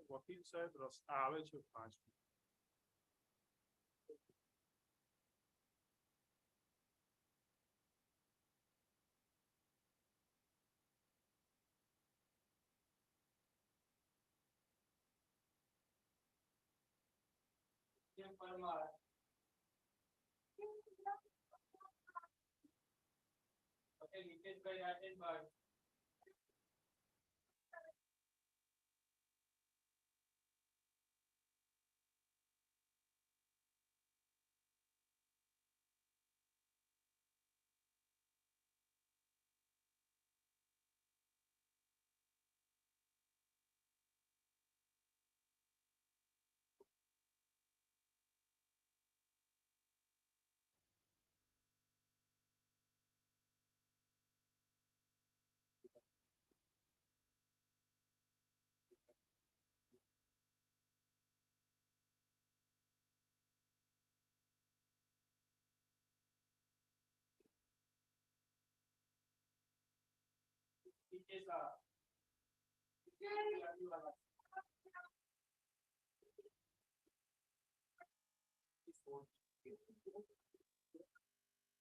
વકીલ સાહેબ રસ્તા આવે છે 5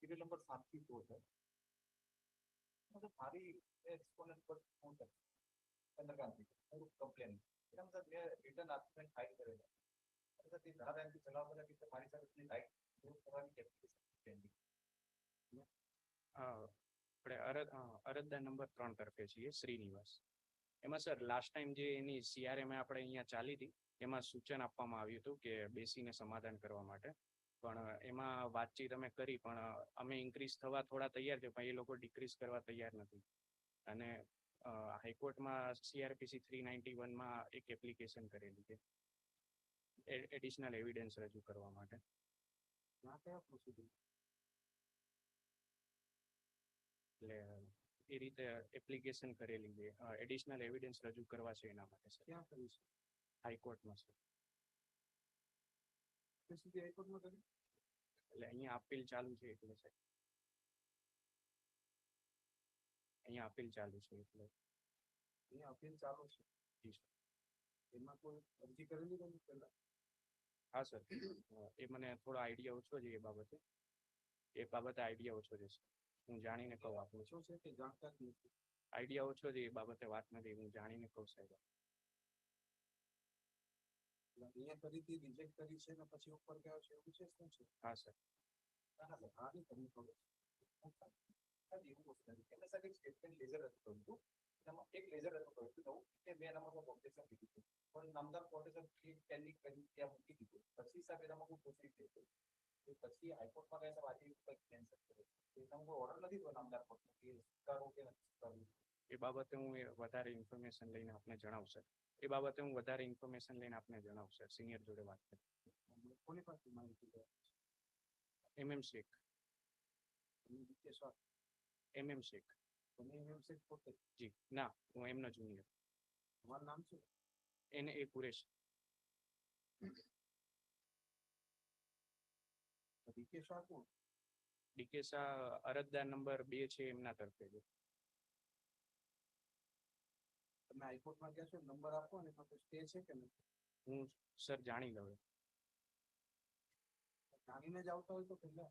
सीरियल नंबर 7 की 4 है मतलब भारी एक्सपोनेंट पर फोन कर चंद्रकांत जी और कंप्लेन एकदम सर मैं रिटर्न आर्गुमेंट फाइल करेगा सर ये धारा एमपी चलाव वाला कि हमारी सर इतनी लाइट ग्रुप करवानी एप्लीकेशन पेंडिंग આપણે અરજદાર નંબર 3 તરફે છીએ શ્રીનિવાસ. એમાં સર લાસ્ટ ટાઈમ જે એની CRM આપણે અહીંયા ચાલી હતી એમાં સૂચન આપવામાં આવ્યું હતું કે બેસીને સમાધાન કરવા માટે, પણ એમાં વાતચીત અમે કરી પણ અમે ઇન્ક્રીઝ થવા થોડા તૈયાર છે પણ એ લોકો ડિક્રીઝ કરવા તૈયાર નથી. અને હાઈકોર્ટમાં CRPC 391માં એક એપ્લિકેશન કરેલી છે એડિશનલ એવિડન્સ રજૂ કરવા માટે. એટલે એ રીતે એપ્લિકેશન કરેલી છે એડિશનલ એવિડન્સ રજૂ કરવા છે એના માટે સર. ક્યાં કરી છે? હાઈકોર્ટમાં સર. સીધી હાઈકોર્ટમાં કરી? એટલે અહીંયા અપીલ ચાલુ છે એટલે સર. અહીંયા અપીલ ચાલુ છે એટલે. અહીંયા અપીલ ચાલુ છે? જી સર. એમાં કોઈ અરજી કરેલી તમે પહેલા? હા સર, એ મને થોડો આઈડિયા ઓછો છે એ બાબતે આઈડિયા ઓછો છે સર. હું જાણીને કહું આપું શું છે કે જાણતા જ નથી? આઈડિયા ઓછો છે એ બાબતે વાત નથી, હું જાણીને કહું સાહેબ. અહીંયા ફરીથી રિજેક્ટ કરી છે ને પછી ઉપર ગયો છે એવું છે શું છે? હા સર. હા નહીં તમને ખબર એવું વસ્તુ નથી એટલે સર એક સ્ટેટમેન્ટ લેઝર રજૂ કર્યું હતું એમાં એક લેઝર રજૂ કર્યું હતું નવું કે 2 નંબરમાં ઓબ્જેક્શન કીધું હતું પણ નામદાર કોર્ટે સર પેન્ડિંગ કરી ત્યાં મૂકી દીધું. પછી સાહેબ એનામાં કોઈ પ્રોસીડ થઈ ગયું પછી હાઈકોર્ટમાં ગયા સાહેબ આજે કંઈક કેન્સલ કરે એનામાં કોઈ ઓર્ડર નથી થયો નામદાર કોર્ટનો કે સ્વીકારવું કે નથી સ્વીકારવું. એ બાબતે હું વધારે ઇન્ફોર્મેશન લઈને આપને જણાવશે. એ બાબતે હું વધારે ઇન્ફોર્મેશન લઈને આપને જણાવશે સિનિયર જોડે વાત કરી. કોની પાસે માહિતી છે? MM શેખ. MM શેખ. તમે MM શેખ પોતે? જી ના, હું એમનો જુનિયર. તમારું નામ શું? એને એ કુરેશ. ડીકે શાહ કોણ? ડીકે શાહ અરજદાર નંબર 2 છે એમના તરફે છે. તમે હાઈકોર્ટમાં ગયા છો, નંબર આપો ને એમાં સ્ટે છે કે નથી? હું સર જાણી લઉં. જાણીને જ આવતા હોય તો પહેલા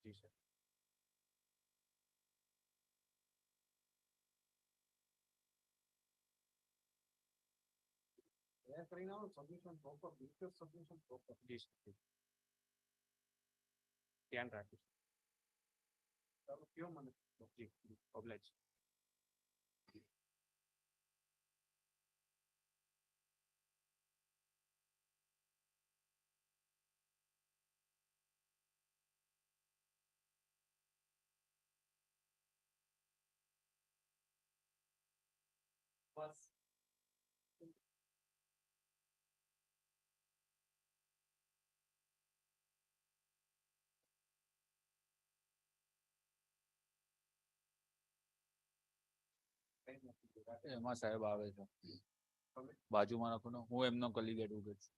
જી સર. તૈયાર કરીને આવો. Submission proper, detail submission proper. જી સર. ધ્યાન રાખીશ. ચાલો કયો મને. જી ઓબ્લાઇજ. બસ એમાં સાહેબ આવે છે બાજુમાં નાખો ને, હું એમનો કલીગ એડવોકેટ છું,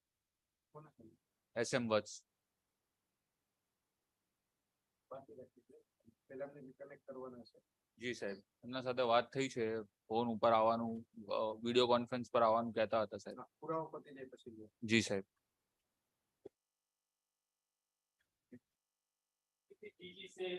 કોને કહ્યું? SM વત્સ. બાકી રાખી દે. પહેલા અમને રિકનેક્ટ કરવાના છે. જી સાહેબ, એમના સાથે વાત થઈ છે, ફોન ઉપર આવવાનું, વિડીયો કોન્ફરન્સ પર આવવાનું કહેતા હતા સાહેબ. હા, પુરાવો પતી જાય પછી લ્યો. જી સાહેબ. तेजी से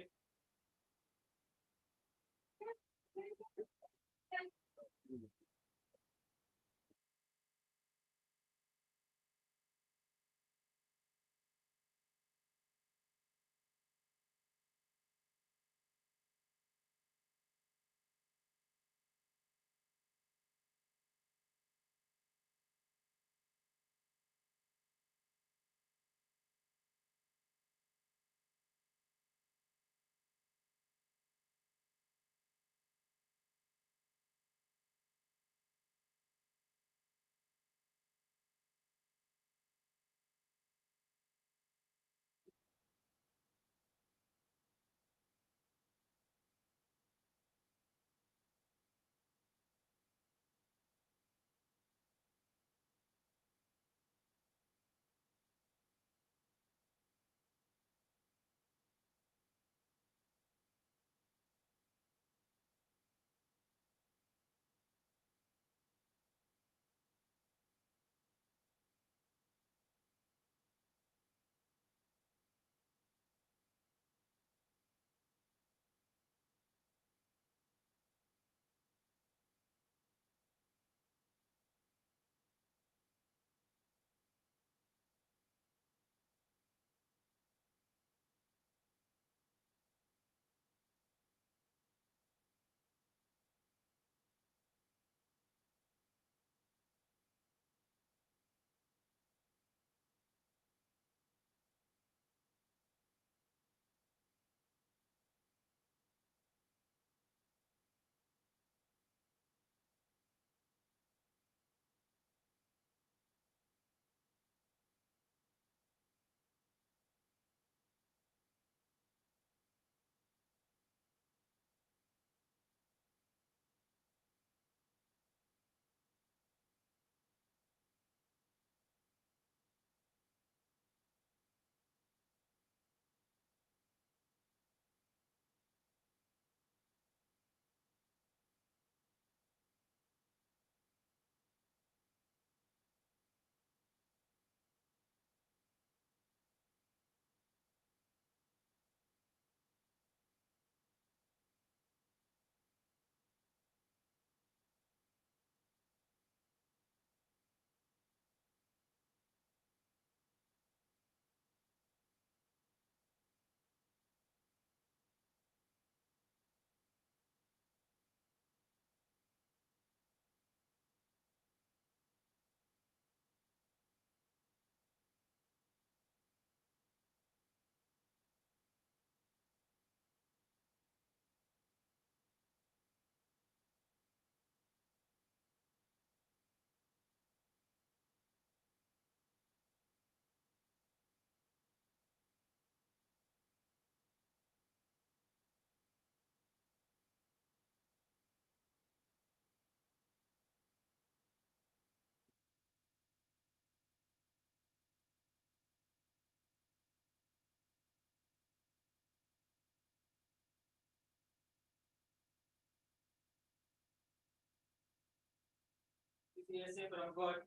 CSA Bramghat.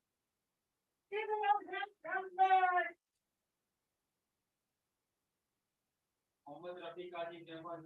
मोहम्मद रफी काजी जमन.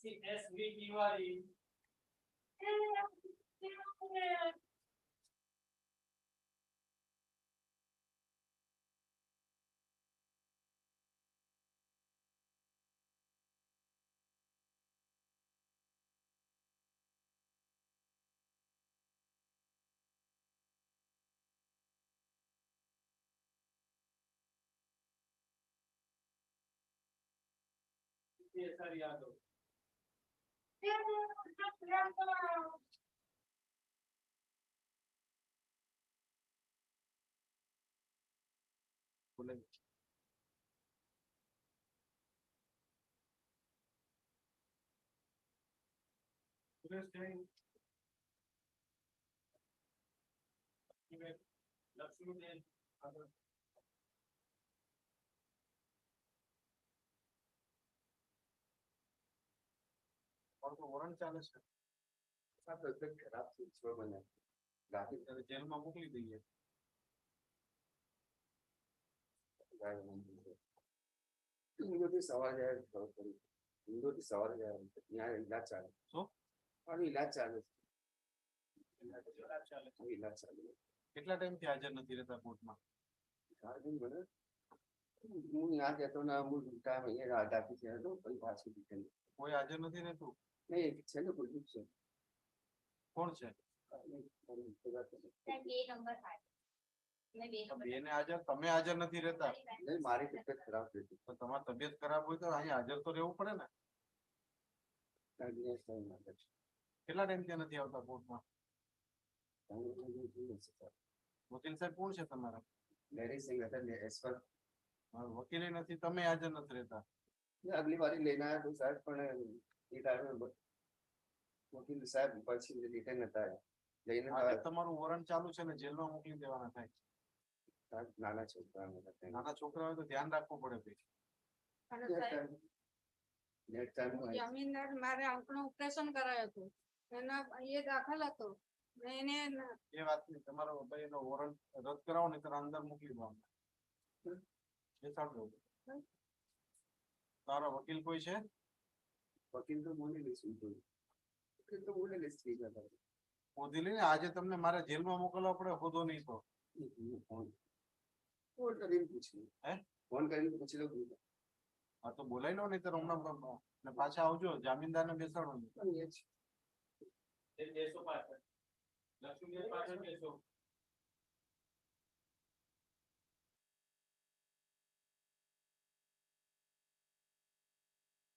CSV Tiwari. બોલે સુરેશ જૈન લક્ષ્મીબેન આગળ તો વોરંટ ચાલે છે આ તબિયત ખરાબ છે છોડ મને ગાડી ત્યારે જેલમાં મોકલી દઈએ હિન્દુથી સવાર જાય ખબર પડી હિન્દુથી સવાર જાય ત્યાં ઈલાજ ચાલે શું? મારો ઈલાજ ચાલે ચાલે છે ઈલાજ ચાલે કેટલા ટાઈમથી હાજર નથી રહેતા કોર્ટમાં ગાડી મને હું ત્યાં જતો ના હું કામ અહીંયા રાધાથી છે તો પછી પાછું દીકરી કોઈ હાજર નથી રહેતું નહીં છે ને કોઈ છે કોણ છે બેને હાજર તમે હાજર નથી રહેતા નહીં મારી તબિયત ખરાબ થઈ તો તમારી તબિયત ખરાબ હોય તો અહીંયા હાજર તો રહેવું પડે ને કેટલા ટાઈમથી નથી આવતા કોર્ટમાં વકીલ સાહેબ કોણ છે તમારા વકીલે નથી તમે હાજર નથી રહેતા અગલી બારી લઈને આવ્યા તો સાહેબ પણ એ ટાઈમે વકીલ સાહેબ પછી રિટર્ન હતા લઈને આજે તમારું વોરંટ ચાલુ છે ને જેલમાં મોકલી દેવાના થાય નાના છોકરા નાના છોકરા હોય તો ધ્યાન રાખવું પડે ભાઈ જમીનદાર મારે આંખનું ઓપરેશન કરાયું હતું એના એ દાખલ હતો એને એ વાત નહીં તમારો ભાઈ એનો વોરંટ રદ કરાવો ને ત્યારે અંદર મોકલી દેવાનું એ સારું તારો વકીલ કોઈ છે વકીલ તો બોલી લઈશું વકીલ તો બોલી લઈશ ઠીક છે હોદી લઈને આજે તમને મારે જેલમાં મોકલવા પડે હોદો નહીં તો ફોન કરીને પૂછ્યું હે ફોન કરીને પૂછી લો હા તો બોલાવી લો નહીં તો હમણાં ને પાછા આવજો જામીનદાર ને બેસાડો બેસો પાછળ લક્ષ્મીબેન પાછળ બેસો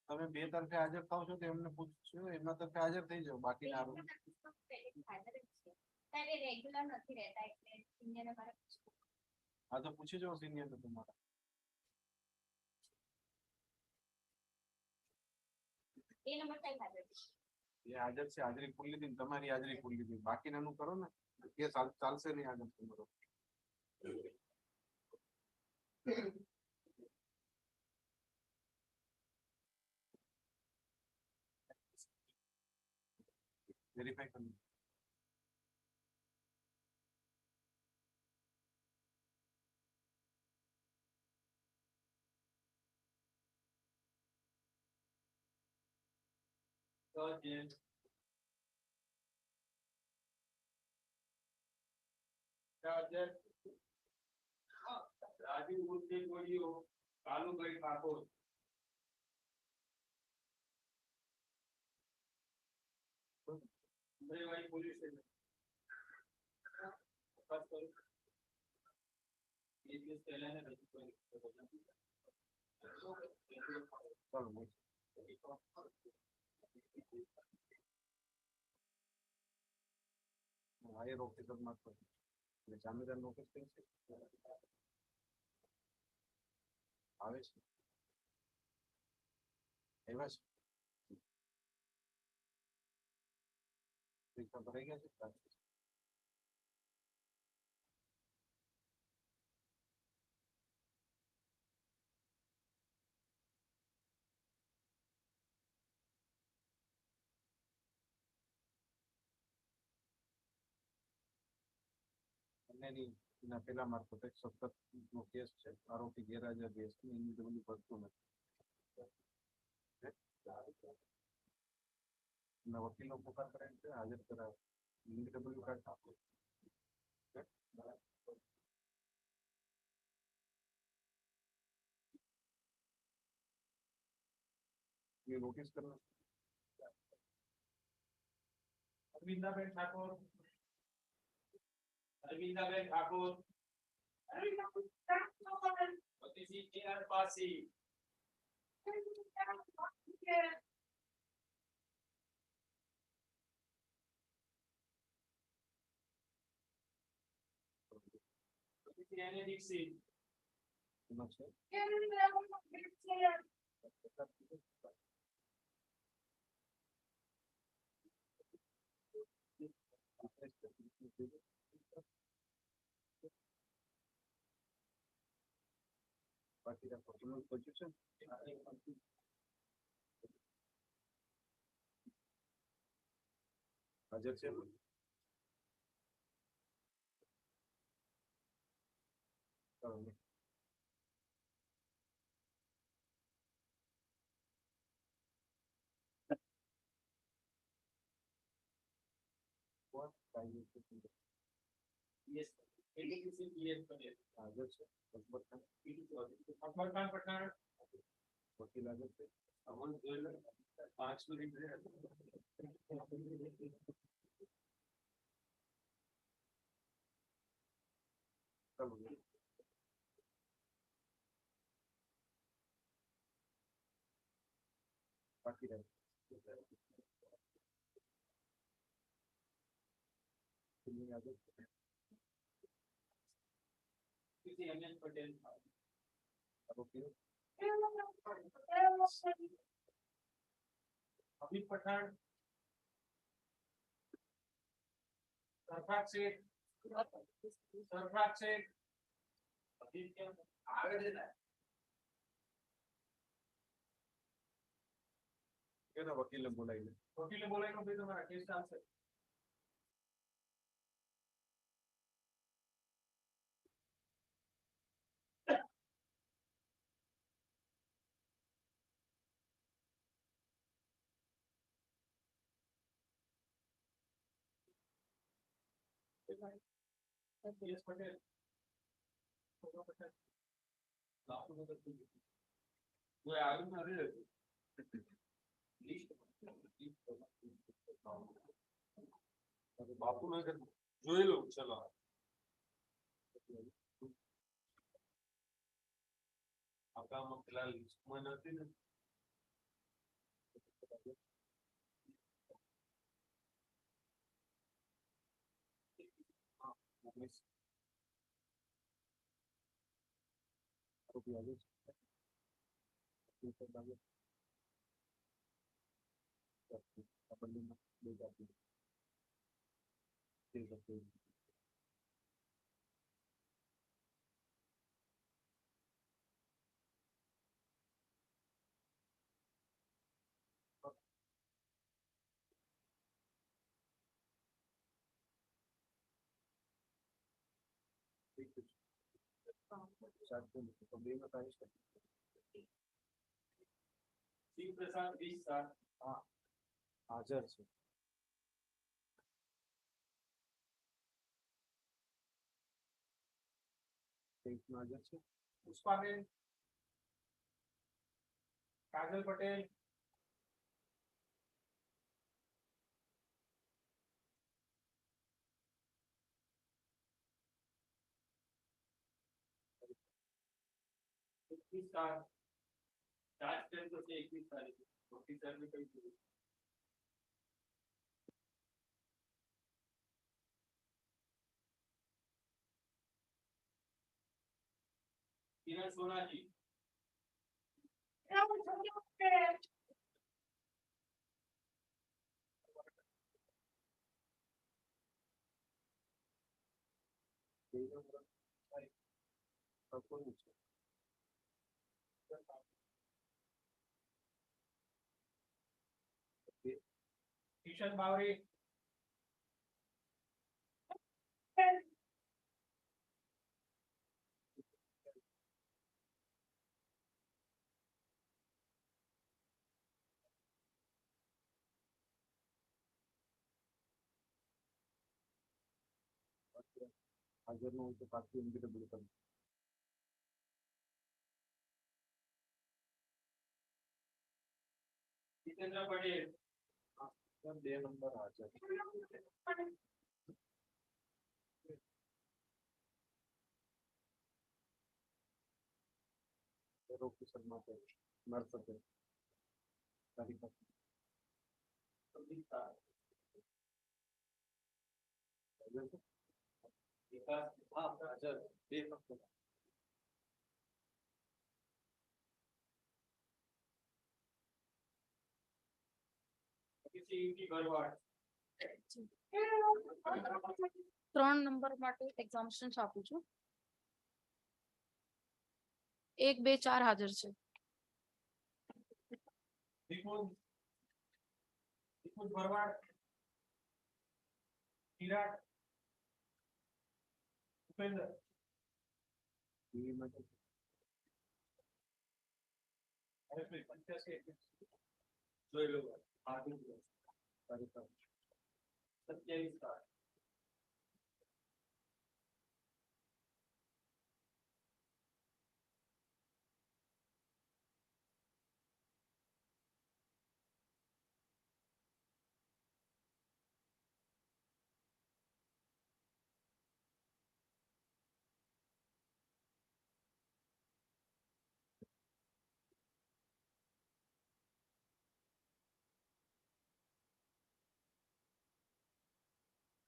તમે બે તરફે હાજર થાવ છો તો એમને પૂછજો એમના તરફે હાજર થઈ જાઓ બાકી ના રેગ્યુલર નથી રહેતા એટલે સિનિયરને મારે પૂછવું. હા તો પૂછી જાઓ સિનિયર તો તમારા એ નંબર કઈ હાજર છે? એ હાજર છે હાજરી ખુલ્લી લીધી ને તમારી હાજરી ખુલ્લી લીધી બાકીનાનું કરો ને કેસ ચાલશે નહીં હાજર તમારો વેરીફાઈ કરી રાજુ મૂર્તિ ગોળીઓ કાલુભાઈ ઠાકોર અમરેવાડી પોલીસ સ્ટેશન તપાસ કરો એ દિવસ પહેલા ને રજૂ કરી ચાલો હાયર ઓફિસર માં એટલે જામીનદાર નોટિસ થઈ છે આવે છે આવ્યા છે પૈસા ભરાઈ ગયા છે એના પેલા મારફતે સતત નો કેસ છે આરોપી ગેરહાજર દેશ એની બધું ભરતું નથી વકીલો પુકાર કરે છે હાજર કરાવે ડબલ્યુ કાર્ડ આપો ये नोटिस करना અરવિંદાબેન ઠાકોર અરવિંદાબેન ઠાકોર અતિશી કેઆર પાસી એમાં છે બાકી રાખો તમારું પોઝિશન હાજર છે ચાલો Yes. Yes. હાજર છે અકબર ખાન અકબર ખાન પઠાણ વકીલ હાજર છે અમન ગોયલ 5 મિનિટ ચાલો બાકી રાખો પેલી હાજર છે किसी एमएन पटेल આરોપીઓ अमित पठान सरफराज शेख કેના વકીલને બોલાવીને वकील बोले भाई तुम्हारा केस चालશે यस पटेल वो आगे में रहे બાપુ ને જોયેલું ચલો આપણામાં પેલા લિસ્ટમાં નથી ને આરોપી હાજર છે આપણને બે જાતિ તે જાતિ તો બે માં તારીખ सिंह प्रसाद 20 साल હાજર છે હાજર છે पुष्पाबेन काजल पटेल लास्ट टाइम तो 21 तारीख 24 में कहीं थी किरण सोना जी કોનું છે किशन बावरे હાજર નો હોય તો પાછું ઇન્વિટેબલ કરવું जितेंद्र पटेल બે નંબર હાજર ઓફિસર માટે મળશે તે. ત્રણ નંબર માટે એક્ઝામ્પશન આપું છું. 1, 2, 4 હાજર છે. ભરવાડ, વિરાટ, ઉપેન્દ્ર. જોઈ લો. 27.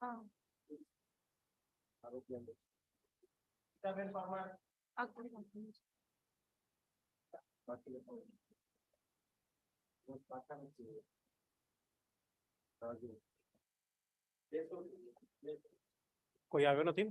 હા, ગીતાબેન પરમાર, આગળ આપું છું. કોઈ આવ્યો નથી.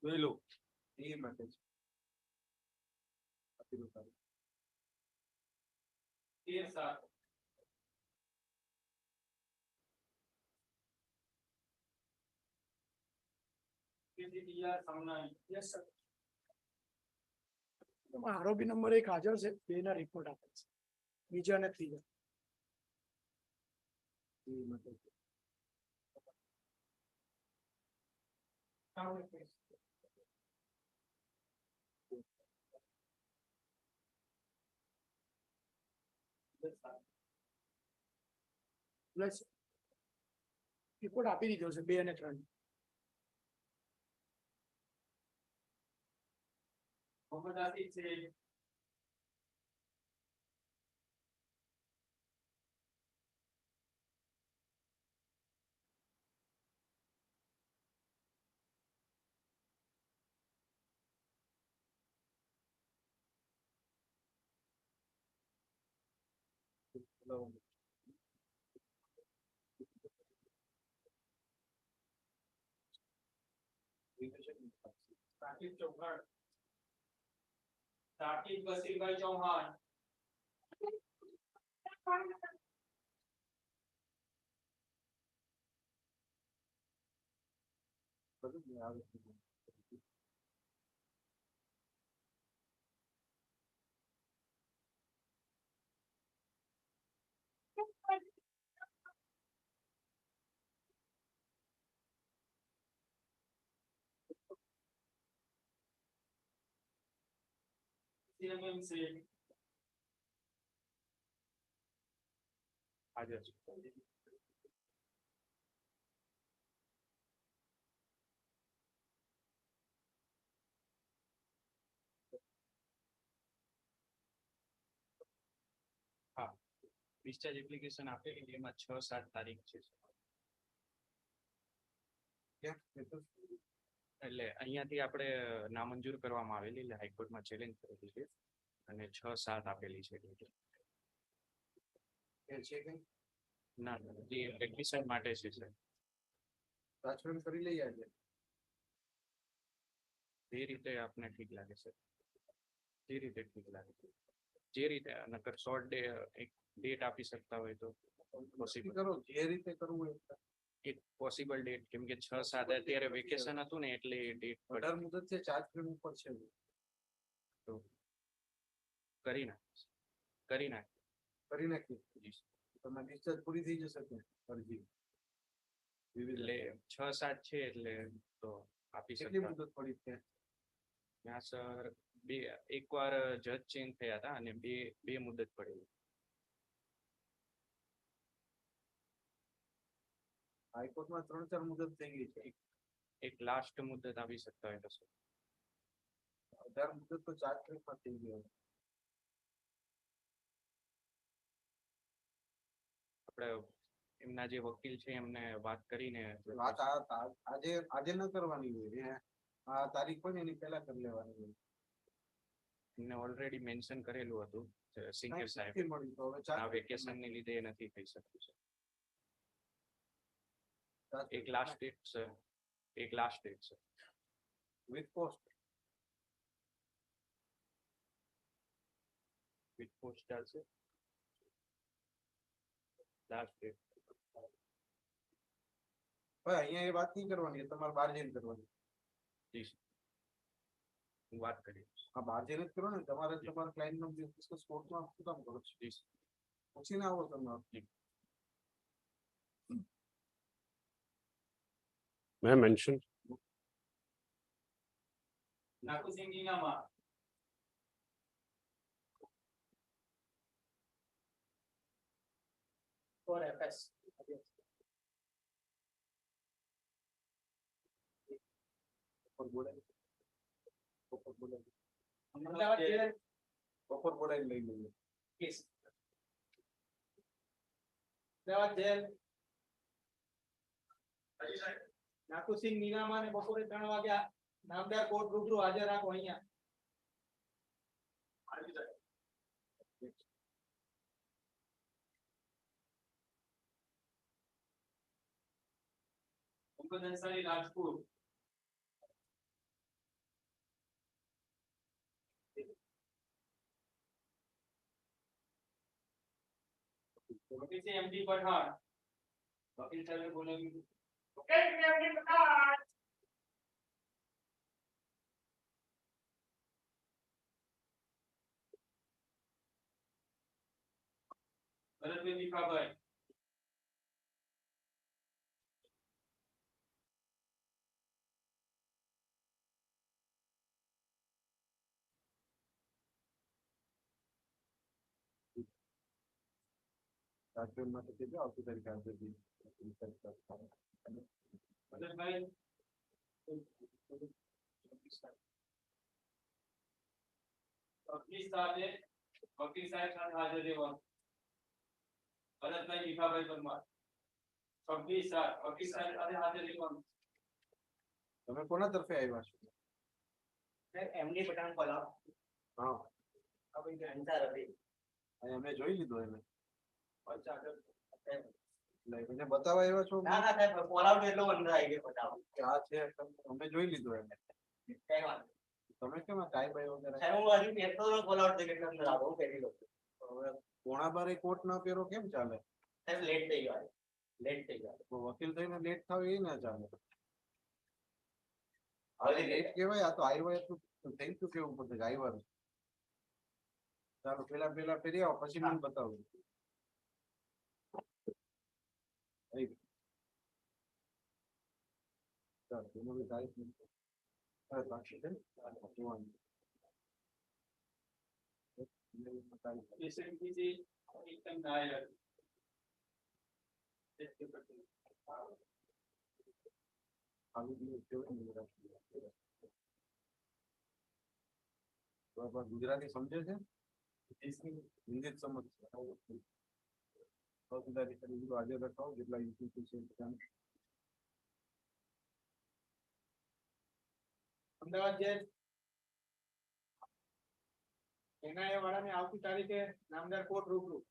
જોઈ લો. એ માટે છે. 13. આરોપી નંબર 1 હાજર છે, 2 ના રિપોર્ટ આપે છે, બીજા અને ત્રીજા. પ્લસ રિપોર્ટ આપી દીધો છે 2 અને 3. સાકિબ ચૌહાણ, સાકિબ બસીરભાઈ ચૌહાણ, CMMC હાજર છે. હા, ડિસ્ચાર્જ એપ્લિકેશન આપેલી છે, એમાં 6-7 તારીખ છે. એટલે અહીંયાથી આપણે નામંજૂર કરવામાં આવેલી, એટલે હાઈકોર્ટમાં ચેલેન્જ કરેલી છે અને 6-7 આપેલી છે. ના, જે એડમિશન માટે છે સર. રાજકારણ કરી લઈએ આજે. જે રીતે આપને ઠીક લાગે છે, જે રીતે ઠીક લાગે છે, જે રીતે નકર શોર્ટ ડે એક ડેટ આપી શકતા હોય તો પોસિબલ કરો જે રીતે કરવું હોય. એક પોસિબલ ડેટ, કેમ કે 6-7 અત્યારે વેકેશન હતું ને એટલે ડેટ 18 મુદત છે, ચાર્જ ફ્રેમ ઉપર છે. કરી નાખીએ. કરી નાખીએ. તમે ડિસ્ચાર્જ પૂરી થઈ જશે કે અરજી એટલે 6-7 છે એટલે તો આપી કેટલી શકતા. મુદત પડી છે? ત્યાં સર એકવાર જજ ચેન્જ થયા હતા અને બે મુદત પડેલી. હાઈકોર્ટમાં 3-4 મુદત થઈ ગઈ છે. એક લાસ્ટ મુદત આપી શકતા હોય તો સર. 18 મુદત તો ચાર્જ ફ્રેમમાં થઈ ગયો. આપણે એમના જે વકીલ છે એમને વાત કરીને વાત આજે ન કરવાની હોય, આ તારીખ પણ એની પહેલા કરી લેવાની હોય. એમને ઓલરેડી મેન્શન કરેલું હતું સિનિયર સાહેબ. નથી મળ્યું તો હવે આ ચાર્જ વેકેશન ને લીધે એ નથી થઈ શકતું સર. ચાર્જ એક last date sir. With cost. With post ચાલશે. લાસ્ટ ડેટ ભાઈ અહીંયા એ વાત નહીં કરવાની, તમારે બહાર જઈને કરવાની. હું વાત કરી. હા, બહાર જઈને જ કરો ને. તમારા ક્લાયન્ટ નો ડિસ્કસ કોર્ટમાં શું કામ કરો છો? પૂછીને આવો તમે. May I mention? For FS. Ahmedabad jail બપોર બોલાવી લઈ લઈએ. કેસ. અમદાવાદ જેલ નાકુસિંહ નીનામા ને બપોરે 3 વાગ્યા નામદાર કોર્ટ રૂબરૂ હાજર રાખો અહીંયા. રાજપૂત वकील से एमडी पठान वकील साहब ने बोलेंगे वकील से एमडी पठान भरत में लिखा भाई ચાર્જ ફ્રેમ માટે કીધું આવતી તારીખે આવશે. भरत भाई वकील साहब साथ हाजिर રહેવા ભરત ભાઈ लिखा भाई પરમાર 26/7 वकील साहब સાથે હાજર રહેવા. તમે કોના તરફે આવ્યા છો? એમડી પઠાણ બોલા. હા, અભી અંસાર અભી અહીંયા મેં જોઈ લીધો એને. એને બતાવવા આવ્યા છો? ના ના સાહેબ બોલાવ એટલો અંદર આવી ગયો બતાવો. આ છે અમે જોઈ લીધો એને. કઈ વાત તમે કેમ કાઈ ભાઈ વગેરે? સાહેબ હું હજી પહેરતો તો બોલાવ દે કે અંદર આવો પહેરી લો. હવે 11:30 કોર્ટ ના પહેરો કેમ ચાલે? સાહેબ લેટ થઈ ગયો. લેટ થઈ ગયો. તો વકીલ થઈને લેટ થાવ એ ના ચાલે. હવે લેટ કહેવાય? આ તો આવ્યો એટલું થેન્ક યુ કેવું પડે કે આવ્યા. ચાલો પેલા ફેરી આવો પછી મને બતાવું. ચાલો એનો તારીખ બાકી છે જોવાનું. એસએમપીસી એકદમ નાયર ગુજરાતી સમજે છે? હિન્દી જ સમજશે. આજે રખાવો જેટલા ઇન્સ્ટિટ્યુશન. અમદાવાદ જેલ એનઆઈએ વાળાને આવતી તારીખે નામદાર કોર્ટ રૂબરૂ.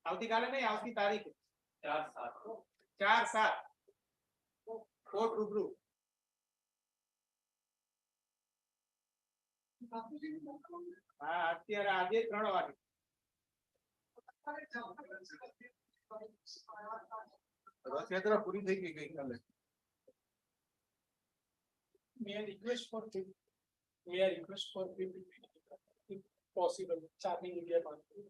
આવતીકાલે નહીં, આવતી તારીખે 4/7 કોર્ટ રૂબરૂ. હા અત્યારે આજે 3 વાગે. રથયાત્રા પૂરી થઈ ગઈ ગઈકાલે. May I request for if possible, charging India market.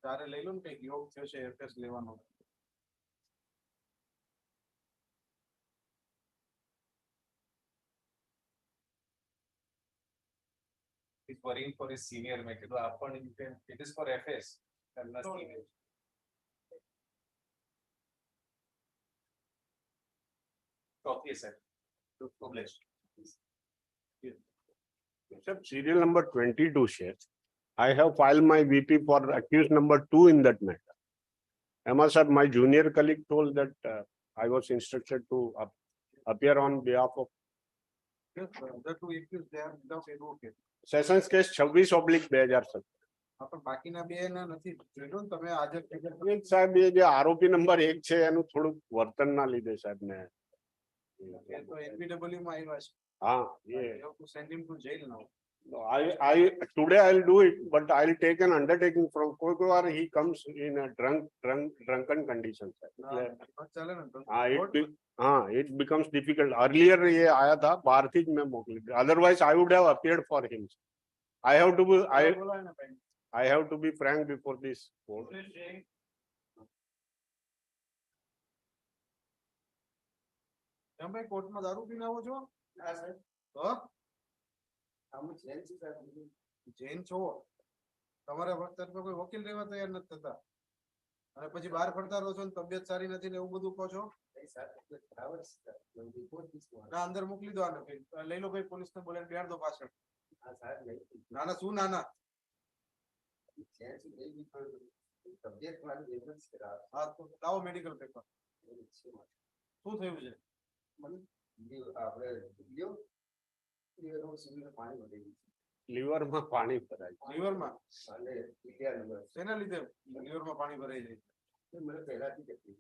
તારે લઈ લો ને કઈક યોગ થયો છે એફએસ લેવાનો. He's worrying for his senior મેં કીધું આપણ it is for FS એમના senior. Okay sir. તો bless. Sir, serial number 22 shares. I have filed my VP for accused number 2 in that matter. Emma sir, my junior colleague told that I was instructed to appear on behalf of Yes, the two accused they are without advocate. Sessions case 26/2017. પણ બાકીના બે ના નથી જોયું ને તમે હાજર થઈ ગયા. એક સાહેબ એ જે આરોપી નંબર 1 છે એનું થોડું વર્તનના લીધે સાહેબ ને એ તો NPW માં આવ્યા છે. હા એ You have to send him to jail now. I today I'll do it, but I'll take an undertaking from Koikowar. He comes in a drunken condition. Sir. ચાલે ને તો It becomes difficult. Earlier ये आया था बाहर थी मैं मोकली. Otherwise I would have appeared for him. I have to be frank before this court. કેમ ભાઈ કોર્ટમાં દારૂ પીને આવો છો? હા સાહેબ, હા આમ જૈન છું સાહેબ. જૈન છો તમારા વખત કોઈ વકીલ રહેવા તૈયાર નથી થતા અને પછી બહાર ફરતા રહો છો ને તબિયત સારી નથી ને એવું બધું કહો છો. નહીં સાહેબ, બરાબર છે સાહેબ. report this one. ના અંદર મોકલી દો આને ભાઈ. લઈ લો ભાઈ પોલીસને બોલાવીને બેહાડ દો પાછળ. હા સાહેબ, નહીં. નાના શું નાના જૈન છું, નહીં બી પણ તબિયત મારી એમ જ ખરાબ હા તો લાવો મેડિકલ પેપર. છે. શું થયું છે? આપણે લ્યો લીવરમાં સિવિલ પાણી વધી ગયું Liver માં પાણી ભરાય. લીવરમાં છે અને ઇન્ડિયા નંબર શેના લીધે લીવરમાં પાણી ભરાઈ જાય? મને પહેલાથી હતી.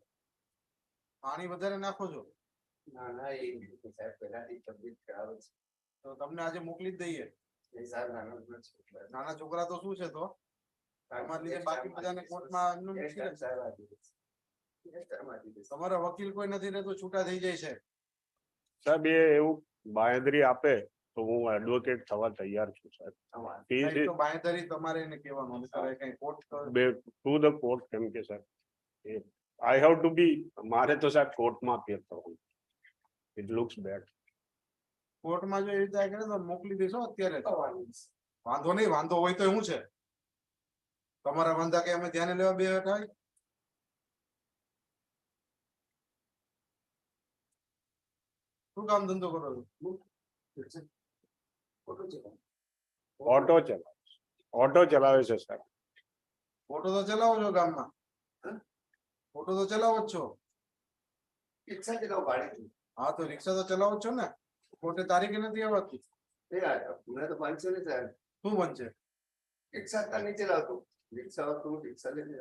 પાણી વધારે નાખો છો ના ના એ નહીં સાહેબ, પહેલાથી તબિયત ખરાબ છે. તો તમને આજે મોકલી જ દઈએ. નહીં સાહેબ, નાના નંબર છે. નાના છોકરા તો શું છે તો તમારા લીધે બાકી બધાને કોર્ટમાં એમનું Next મુશ્કેલ time સાહેબ આપી દઈશ. Next time આપી દઈશ. તમારા વકીલ કોઈ નથી રહેતો છૂટા થઈ જાય છે. સાહેબ એ એવું બાંયધરી આપે તો હું એડવોકેટ થવા તૈયાર છું સાહેબ. સાહેબ, તો બાંયધરી તમારે એને કહેવાનું તમારે કઈ કોર્ટ ટુ ધ કોર્ટ કેમ કે સાહેબ I have to be મારે તો સાહેબ કોર્ટમાં અપીયર થવાનું. It looks bad. કોર્ટમાં જો એવી રીતે કરે તો મોકલી દેશો અત્યારે જ. વાંધો નહીં, વાંધો હોય તો શું છે તમારા વાંધા કે અમે ધ્યાને લેવા બે થાય. શું કામ ધંધો કરો છો? ખોટું છે. ઓટો ચલાવે છે સાહેબ. ફોટો તો ચલાવો છો ગામમાં? ફોટો તો ચલાવો જ છો. રિક્ષા ચલાવો ભાડેથી. હા તો રિક્ષા તો ચલાવો જ છો ને. ખોટે તારીખે નથી આવતી. એ મને તો 500 ને સાહેબ. શું બનશે? રિક્ષા તો નહીં ચલાવતો. રિક્ષા હતું, રિક્ષા લઈને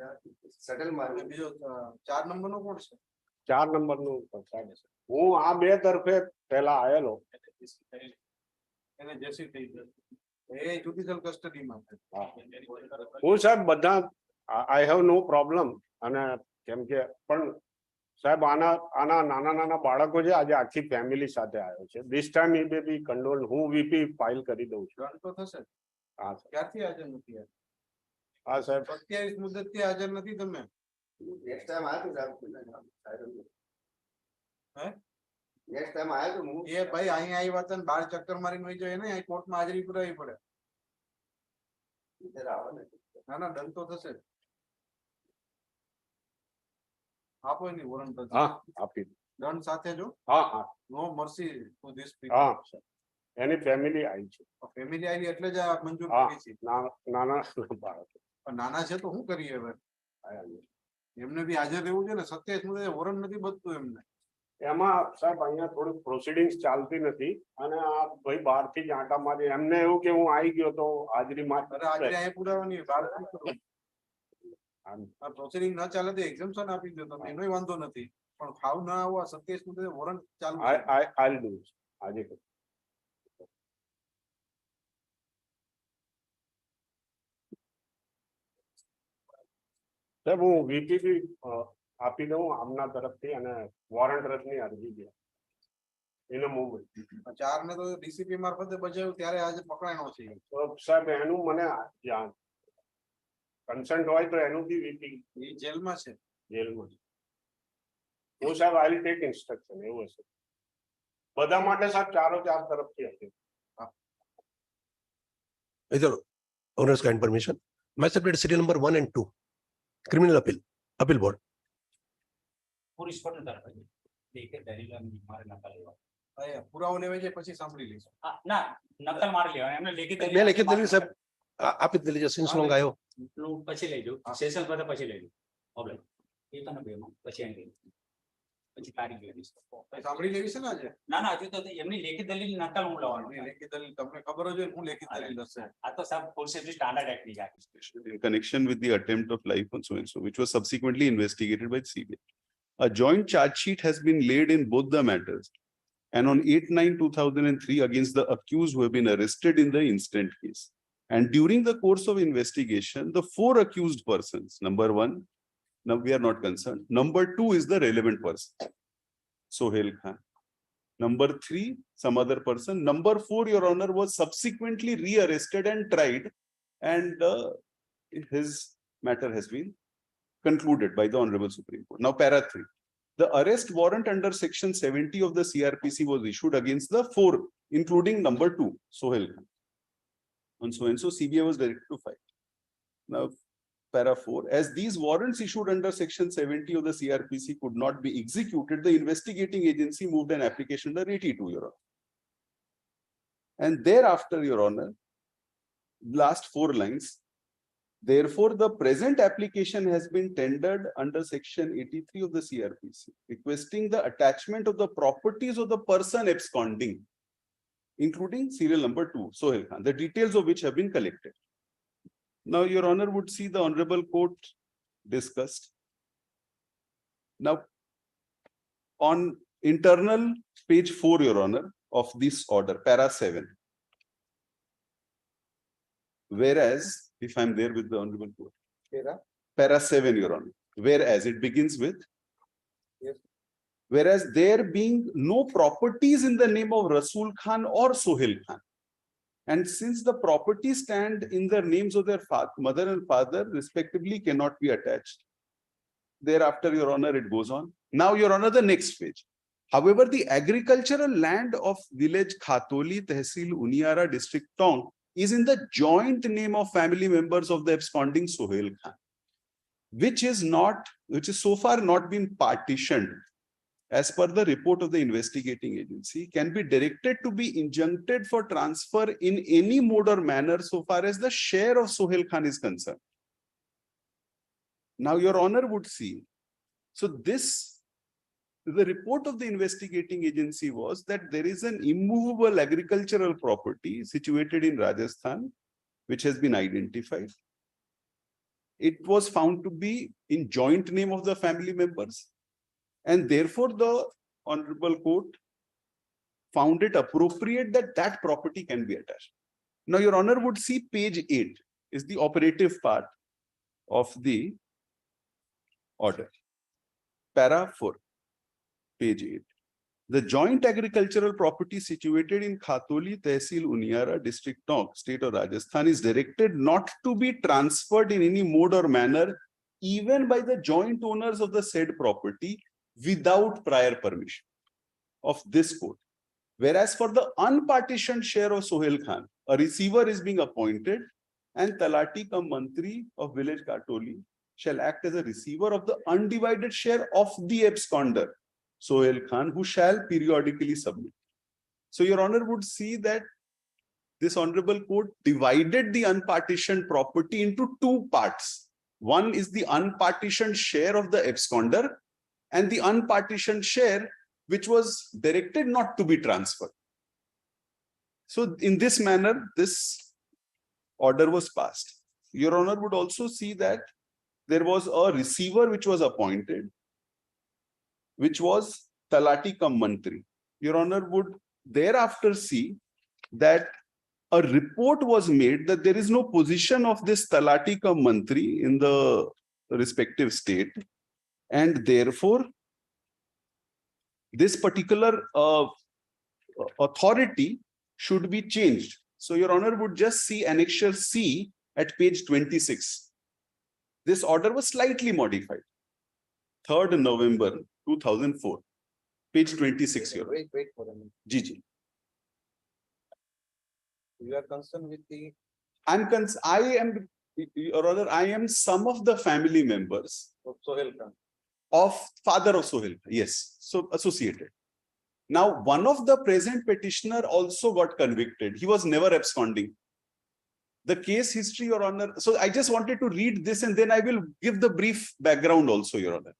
શટલ અને મારું. બીજો 4 નંબરનો કોણ છે? 4 નંબરનું સાહેબ. હું આ બે તરફે પહેલા આવેલો. એને જેસી થઈ ગયો એ જ્યુડિશિયલ કસ્ટડીમાં છે. હું સાહેબ બધા આઈ હેવ નો પ્રોબ્લેમ. અને કેમ કે પણ સાહેબ આના નાના બાળકો છે. આજે આખી ફેમિલી સાથે આવ્યો છે. ધીસ ટાઈમ ઈ બે બી કંડોલ. હું વીપી ફાઇલ કરી દઉં છું. દંડ તો થશે. હા ક્યારથી હાજર નથી? હા સાહેબ. 27 મુદતથી હાજર નથી તમે. નેક્સ્ટ ટાઈમ આવ્યો તો સાહેબ. હે? નેક્સ્ટ ટાઈમ આવ્યો તો હું. એ ભાઈ અહીંયા આવ્યા હતા ને 12 ચક્કર મારીને વહી જાય ને અહીં કોર્ટમાં હાજરી પુરાવી પડે. ઇધર આવો ને. ના દંડ તો થશે. આપો એની વોરંટ. હા આપી દઉં. દંડ સાથે જો. હા નો મર્સી ટુ ધીસ હા એની ફેમિલી આવી છે. ફેમિલી આવી એટલે જ આ મંજૂર હા કરી છે. નાના બાળકો. પણ નાના છે તો શું કરીએ હવે? એમને બી હાજર રહેવું છે ને. 27 મુદતે વોરંટ નથી બચતું એમને. એમાં સાહેબ અહીંયા થોડીક પ્રોસિડિંગ્સ ચાલતી નથી અને આ ભાઈ બહારથી જ આંટા મારી. એમને એવું કે હું આવી ગયો તો હાજરી માં અરે હાજરી અહીંયા પુરાવાની પ્રોસિડિંગ ન ચાલે તો એક્ઝામ્પશન આપી દો તમે. એનોય વાંધો નથી પણ ખાવ ના આવો. 27 મુદતે વોરંટ ચાલુ છે. આઈ ડુ આજે. સાહેબ હું વીપીપી આપી દઉં આમના તરફથી અને વોરંટ રદની અરજી છે એને મૂવ 4 ને તો ડીસીપી મારફતે બજાવ્યું ત્યારે આજે પકડાયો છે. તો સાહેબ એનું મને કન્સન્ટ હોય તો એનું બી વીપી એ જેલમાં છે. જેલમાં હું સાહેબ આઈ ટેક ઇન્સ્ટ્રક્શન એવું હશે બધા માટે સાહેબ 4 તરફથી હશે. Either owner's kind permission. My separate serial number 1 and 2. Criminal appeal board. Police સ્વતંત્ર દેખે દલીલ મારે નકલ લેવા પુરાવો લેવાય છે પછી સાંભળી લઈશું. ના નકલ મારે લેવા એમને લેખિત મેં લેખિત દલીલ સાહેબ આપી જ દીધી છે સિન્સ લોંગ આવ્યો પછી લઈ જાઉં સેશન પર પછી લઈ જાઉં પ્રોબ્લેમ એ તો ન બેમાં પછી આવી પછી તારીખ લેવી સાંભળી લેવી છે ને આજે. ના ના હજુ તો એમની લેખિત દલીલ નકલ હું લાવવાનું લેખિત દલીલ તમને ખબર જ હોય હું લેખિત દલીલ હશે. આ તો સાહેબ પોલીસ સ્ટાન્ડર્ડ ટેકનિક આ in connection with the attempt of life on so and so, which was subsequently investigated by CBI. A joint charge sheet has been laid in both the matters, and on 8/9/2003 against the accused who have been arrested in the instant case. And during the course of investigation, the 4 accused persons, number 1, now we are not concerned. Number 2 is the relevant person, Sohail Khan. Number 3, some other person. Number 4, Your Honor, was subsequently rearrested and tried, and his matter has been concluded by the Honorable Supreme Court. Now, para 3. The arrest warrant under section 70 of the CRPC was issued against the 4, including number 2, Sohail Khan. On so and so, CBI was directed to file. Now, para 4. As these warrants issued under section 70 of the CRPC could not be executed, the investigating agency moved an application under 82, Your Honor. And thereafter, Your Honor, last 4 lines. Therefore, the present application has been tendered under section 83 of the CRPC, requesting the attachment of the properties of the person absconding, including serial number 2, Sohail Khan, the details of which have been collected. Now, Your Honor would see the Honorable Court discussed. Now, on internal page 4, Your Honor, of this order, para 7. Whereas, if I'm there with the Honorable Court, para 7, Your Honor, whereas it begins with, yes. Whereas there being no properties in the name of Rasul Khan or Sohail Khan, and since the properties stand in the names of their mother and father, respectively, cannot be attached. Thereafter, Your Honor, it goes on. Now, Your Honor, the next page. However, the agricultural land of village Khatoli, Tehsil Uniara, district Tong, is in the joint name of family members of the absconding Sohail Khan, which is so far not been partitioned as per the report of the investigating agency, can be directed to be injuncted for transfer in any mode or manner so far as the share of Sohail Khan is concerned. Now, Your Honor would see, so the report of the investigating agency was that there is an immovable agricultural property situated in Rajasthan, which has been identified. It was found to be in joint name of the family members, and therefore the Honorable Court found it appropriate that that property can be attached. Now, Your Honor would see page 8 is the operative part of the order. Para 4. Page 8. The joint agricultural property situated in Khatoli, Tehsil Uniara, district Tong, state of Rajasthan, is directed not to be transferred in any mode or manner, even by the joint owners of the said property, without prior permission of this court. Whereas for the unpartitioned share of Sohail Khan, a receiver is being appointed, and Talati cum Mantri of village Khatoli shall act as a receiver of the undivided share of the absconder, Sohail Khan, who shall periodically submit. So, Your Honor would see that this Honorable Court divided the unpartitioned property into 2 parts. One is the unpartitioned share of the absconder, and the unpartitioned share which was directed not to be transferred. So, in this manner, this order was passed. Your Honor would also see that there was a receiver which was appointed, which was Talati cum Mantri. Your Honor would thereafter see that a report was made that there is no position of this Talati cum Mantri in the respective state, and therefore this particular authority should be changed. So Your Honor would just see Annexure C at page 26. This order was slightly modified. 3rd November 2004. Page 26. Your Honor. Wait for a minute. GG. You are concerned with the Your Honor, I am some of the family members Sohail Khan. of father of Sohail. Yes, so associated. Now, one of the present petitioner also got convicted. He was never absconding. The case history, Your Honor. So I just wanted to read this and then I will give the brief background also, Your Honor.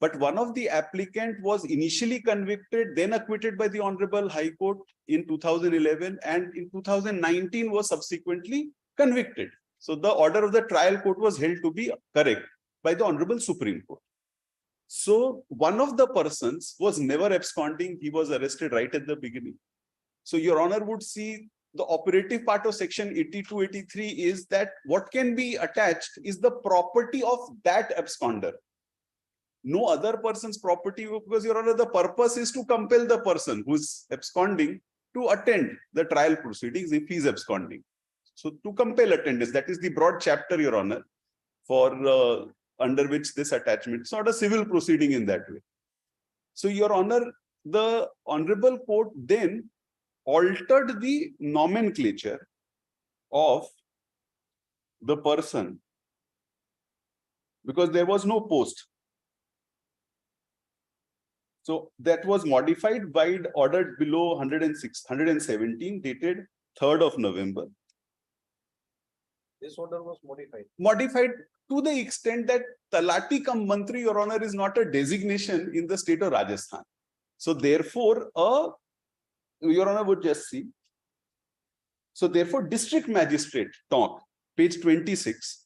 But one of the applicant was initially convicted, then acquitted by the Honorable High Court in 2011, and in 2019 was subsequently convicted. So the order of the trial court was held to be correct by the Honorable Supreme Court. So one of the persons was never absconding. He was arrested right at the beginning. So Your Honor would see the operative part of section 82, 83 is that what can be attached is the property of that absconder. No other person's property, because Your Honor, the purpose is to compel the person who is absconding to attend the trial proceedings if he is absconding. So to compel attendance, that is the broad chapter, Your Honor, for under which this attachment. It's not a civil proceeding in that way. So Your Honor, the Honorable Court then altered the nomenclature of the person because there was no post. So that was modified by order below 117 dated 3rd of November. This order was modified. Modified to the extent that Talati cum Mantri, Your Honor, is not a designation in the state of Rajasthan. So therefore, Your Honor would just see. So therefore, District Magistrate, Tonk, page 26.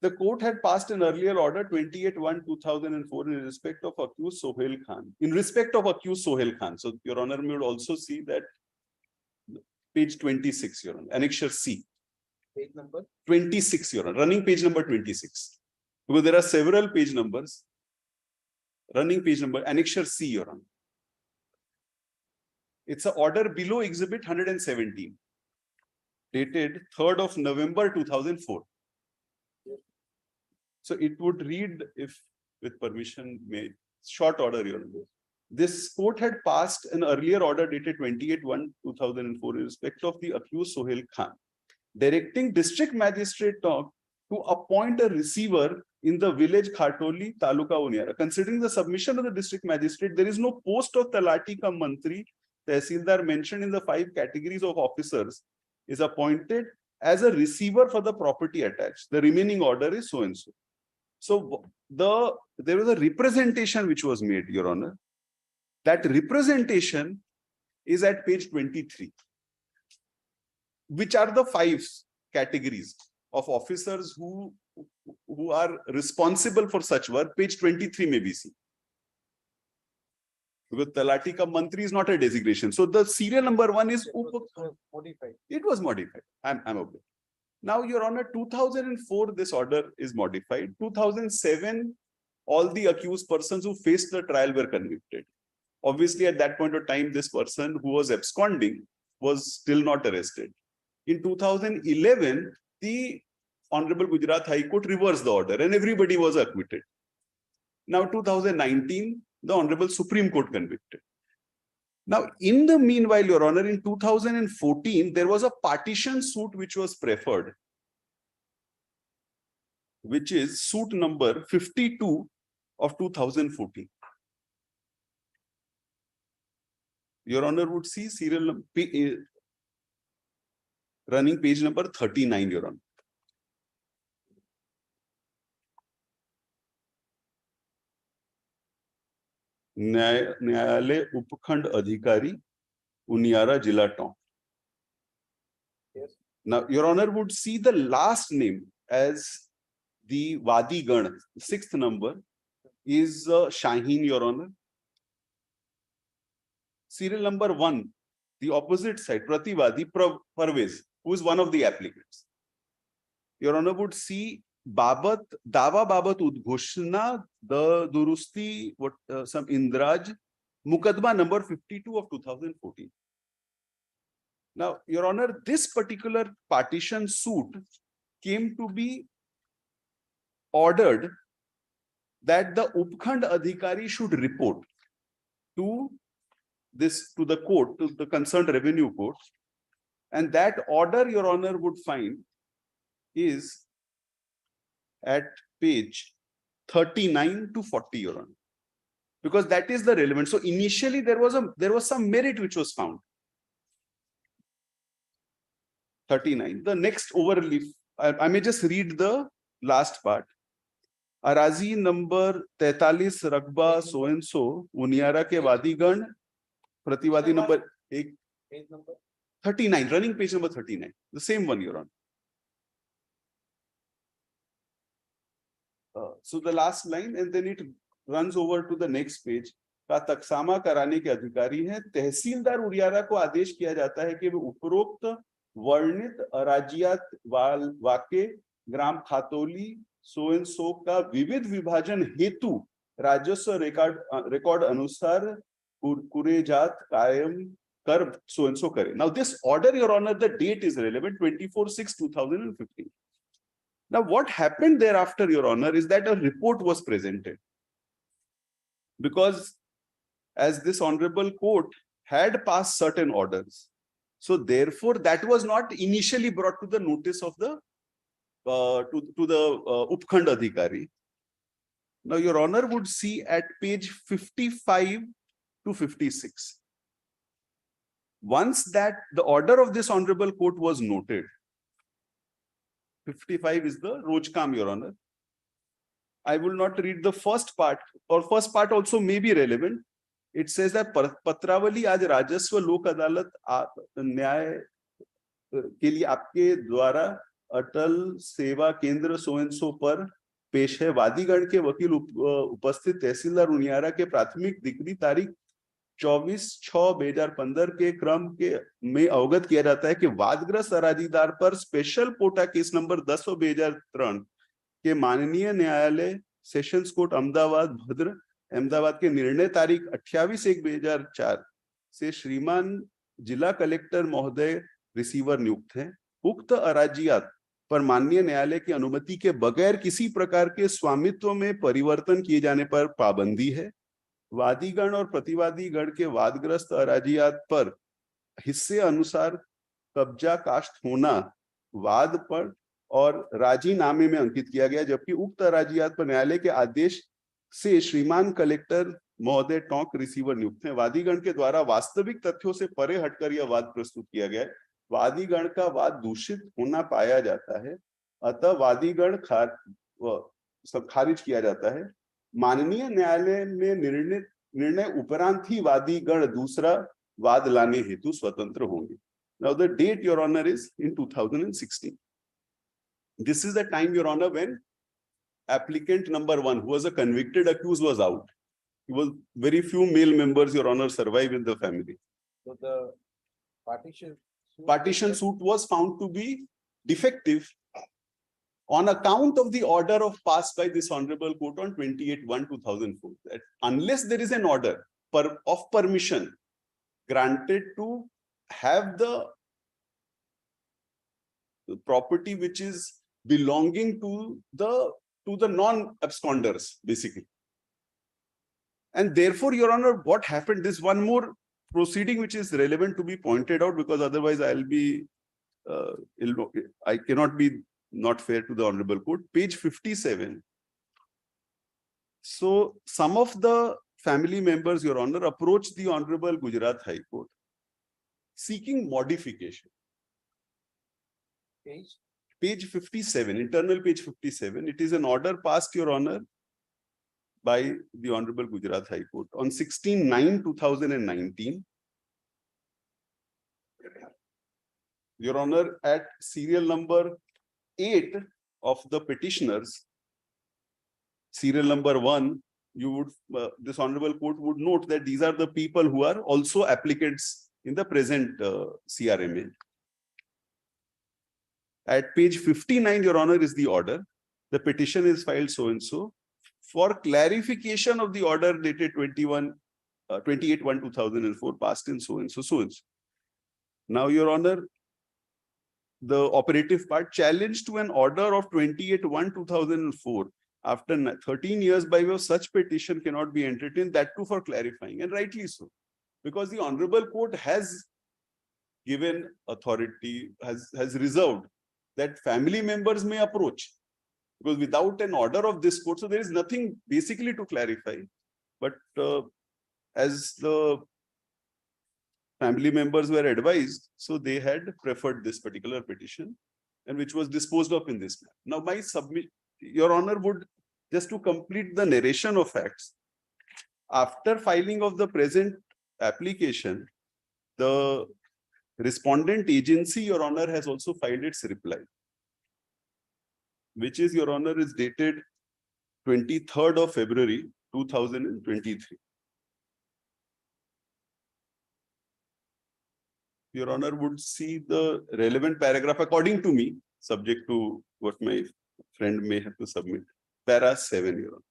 The court had passed an earlier order 28/1/2004 in respect of accused Sohail Khan. In respect of accused Sohail Khan. So Your Honor would also see that page 26, Your Honor, Annexure C. Page number 26, Your Honor, running page number 26. Because there are several page numbers. Running page number, Annexure C, Your Honor. It's an order below Exhibit 117, dated 3rd of November 2004. So it would read, if with permission, may short order, Your Honor. This court had passed an earlier order dated 28/1/2004 in respect of the accused Sohail Khan, directing District Magistrate Tonk to appoint a receiver in the village Khatoli, Taluka Uniara. Considering the submission of the District Magistrate, there is no post of Talati cum Mantri. Tehsildar mentioned in the 5 categories of officers is appointed as a receiver for the property attached. The remaining order is so and so. So there was a representation which was made, Your Honor. That representation is at page 23. Which are the 5 categories of officers who are responsible for such work? Page 23 may be seen. Because Talati cum Mantri is not a designation. So the serial number 1 is modified. It was modified. I'm okay. Now, Your Honor, 2004, this order is modified. 2007, all the accused persons who faced the trial were convicted. Obviously, at that point of time, this person who was absconding was still not arrested. In 2011, the Honorable Gujarat High Court reversed the order and everybody was acquitted. Now, 2019, the Honorable Supreme Court convicted. Now, in the meanwhile, Your Honor, in 2014, there was a partition suit which was preferred, which is suit number 52 of 2014. Your Honor would see serial running page number 39, Your Honor. न्यायालय उपखंड अधिकारी उनियारा जिला Tonk. Now, Your Honor would see the last name as the Wadi Gan. 6th number is Shaheen, Your Honor. Serial number 1, the opposite side, Prativadi Parvez, who is one of the applicants. Your Honor would see Babat, Dava Babat Udghoshna, the Durusti, some Indraj, Mukadma number 52 of 2014. Now, Your Honor, this particular partition suit came to be ordered that the Upkhand Adhikari should report to the court, to the concerned revenue court. And that order, Your Honor, would find is at page 39 to 40, Your Honor, because that is the relevant. So initially there was some merit which was found. 39. The next overleaf, I may just read the last part. Arazi number 43 Raqba so and so Uniara ke Vadigan Prativadi number 39, running page number 39, the same one, Your Honor. So the last line, and then it runs over to the next page. का तकसामा कराने के अधिकारी हैं, तहसीलदार उड़ियारा को आदेश किया जाता है कि वे उपरोक्त वर्णित अराजियात वाके ग्राम खातोली सो एंड सो का विविध विभाजन हेतु राजस्व रिकॉर्ड अनुसार कुरेजात कायम कर so and so करे. Now this order, Your Honor, the date is relevant, 24/6/2015. Now what happened thereafter, Your Honor, is that a report was presented. Because as this honorable court had passed certain orders, so therefore that was not initially brought to the notice of the Upkhand Adhikari. Now Your Honor would see at page 55 to 56. Once that the order of this honorable court was noted, 55 is the Rojkam, Your Honor. I will not read the first part, or first part also may be relevant. It says that Patravali आज राजस्व लोक अदालत न्याय के लिए आपके द्वारा अटल सेवा केंद्र सो एंड सो पर पेश है. वादीगढ़ के वकील उपस्थित तहसीलदार उनियारा के प्राथमिक दिक्री तारीख 24/6/2015 के क्रम के में अवगत किया जाता है कि वादग्रस्त अराजीदार पर स्पेशल पोटा केस नंबर 10/2003 के माननीय न्यायालय सेशंस कोर्ट अहमदाबाद भद्र अहमदाबाद के निर्णय तारीख 28/1/2004 से श्रीमान जिला कलेक्टर महोदय रिसीवर नियुक्त हैं. उक्त अराजियात पर माननीय न्यायालय की अनुमति के बगैर किसी प्रकार के स्वामित्व में परिवर्तन किए जाने पर पाबंदी है. वादीगण और प्रतिवादी गण के वादग्रस्त अराजियात पर हिस्से अनुसार कब्जा काश्त होना वाद पर और राजीनामे में अंकित किया गया, जबकि उक्त अराजियात पर न्यायालय के आदेश से श्रीमान कलेक्टर महोदय टोंक रिसीवर नियुक्त हैं. वादीगण के द्वारा वास्तविक तथ्यों से परे हटकर यह वाद प्रस्तुत किया गया है. वादीगण का वाद दूषित होना पाया जाता है, अतः वादीगण खारिज किया जाता है. माननीय न्यायालय में निर्णय उपरांत ही वादीगण दूसरा वाद लाने हेतु स्वतंत्र होंगे. Now the date, Your Honor, is in 2016. This is the time, Your Honor, when applicant number 1, who was a convicted accused, was out. He was very few male members, Your Honor, survive in the family. So the partition suit was found to be defective on account of the order of passed by this honorable court on 28/1/2004. That unless there is an order of permission granted to have the property which is belonging to the non-absconders, basically. And therefore, Your Honor, what happened, this one more proceeding which is relevant to be pointed out, because otherwise I'll be, I cannot be not fair to the honorable court. Page 57. So some of the family members, Your Honor, approached the Honorable Gujarat High Court seeking modification. Page 57, internal page 57. It is an order passed, Your Honor, by the Honorable Gujarat High Court on 16/9/2019. Your Honor, at serial number 8 of the petitioners, serial number 1, you would this honorable court would note that these are the people who are also applicants in the present CRMA. At page 59, Your Honor, is the order. The petition is filed so and so for clarification of the order dated 28/1/2004, passed in so and so, so and so. Now, Your Honor, the operative part, challenge to an order of 28/1/2004 after 13 years by way of such petition cannot be entertained, that too for clarifying, and rightly so, because the Honorable Court has given authority, has reserved that family members may approach, because without an order of this court, so there is nothing basically to clarify. But as the family members were advised, so they had preferred this particular petition, and which was disposed of in this manner. Now, my Your Honor, would just to complete the narration of facts, after filing of the present application, the respondent agency, Your Honor, has also filed its reply, which is, Your Honor, is dated 23rd of February 2023. Your Honor would see the relevant paragraph, according to me, subject to what my friend may have to submit. Para 7, Your Honor.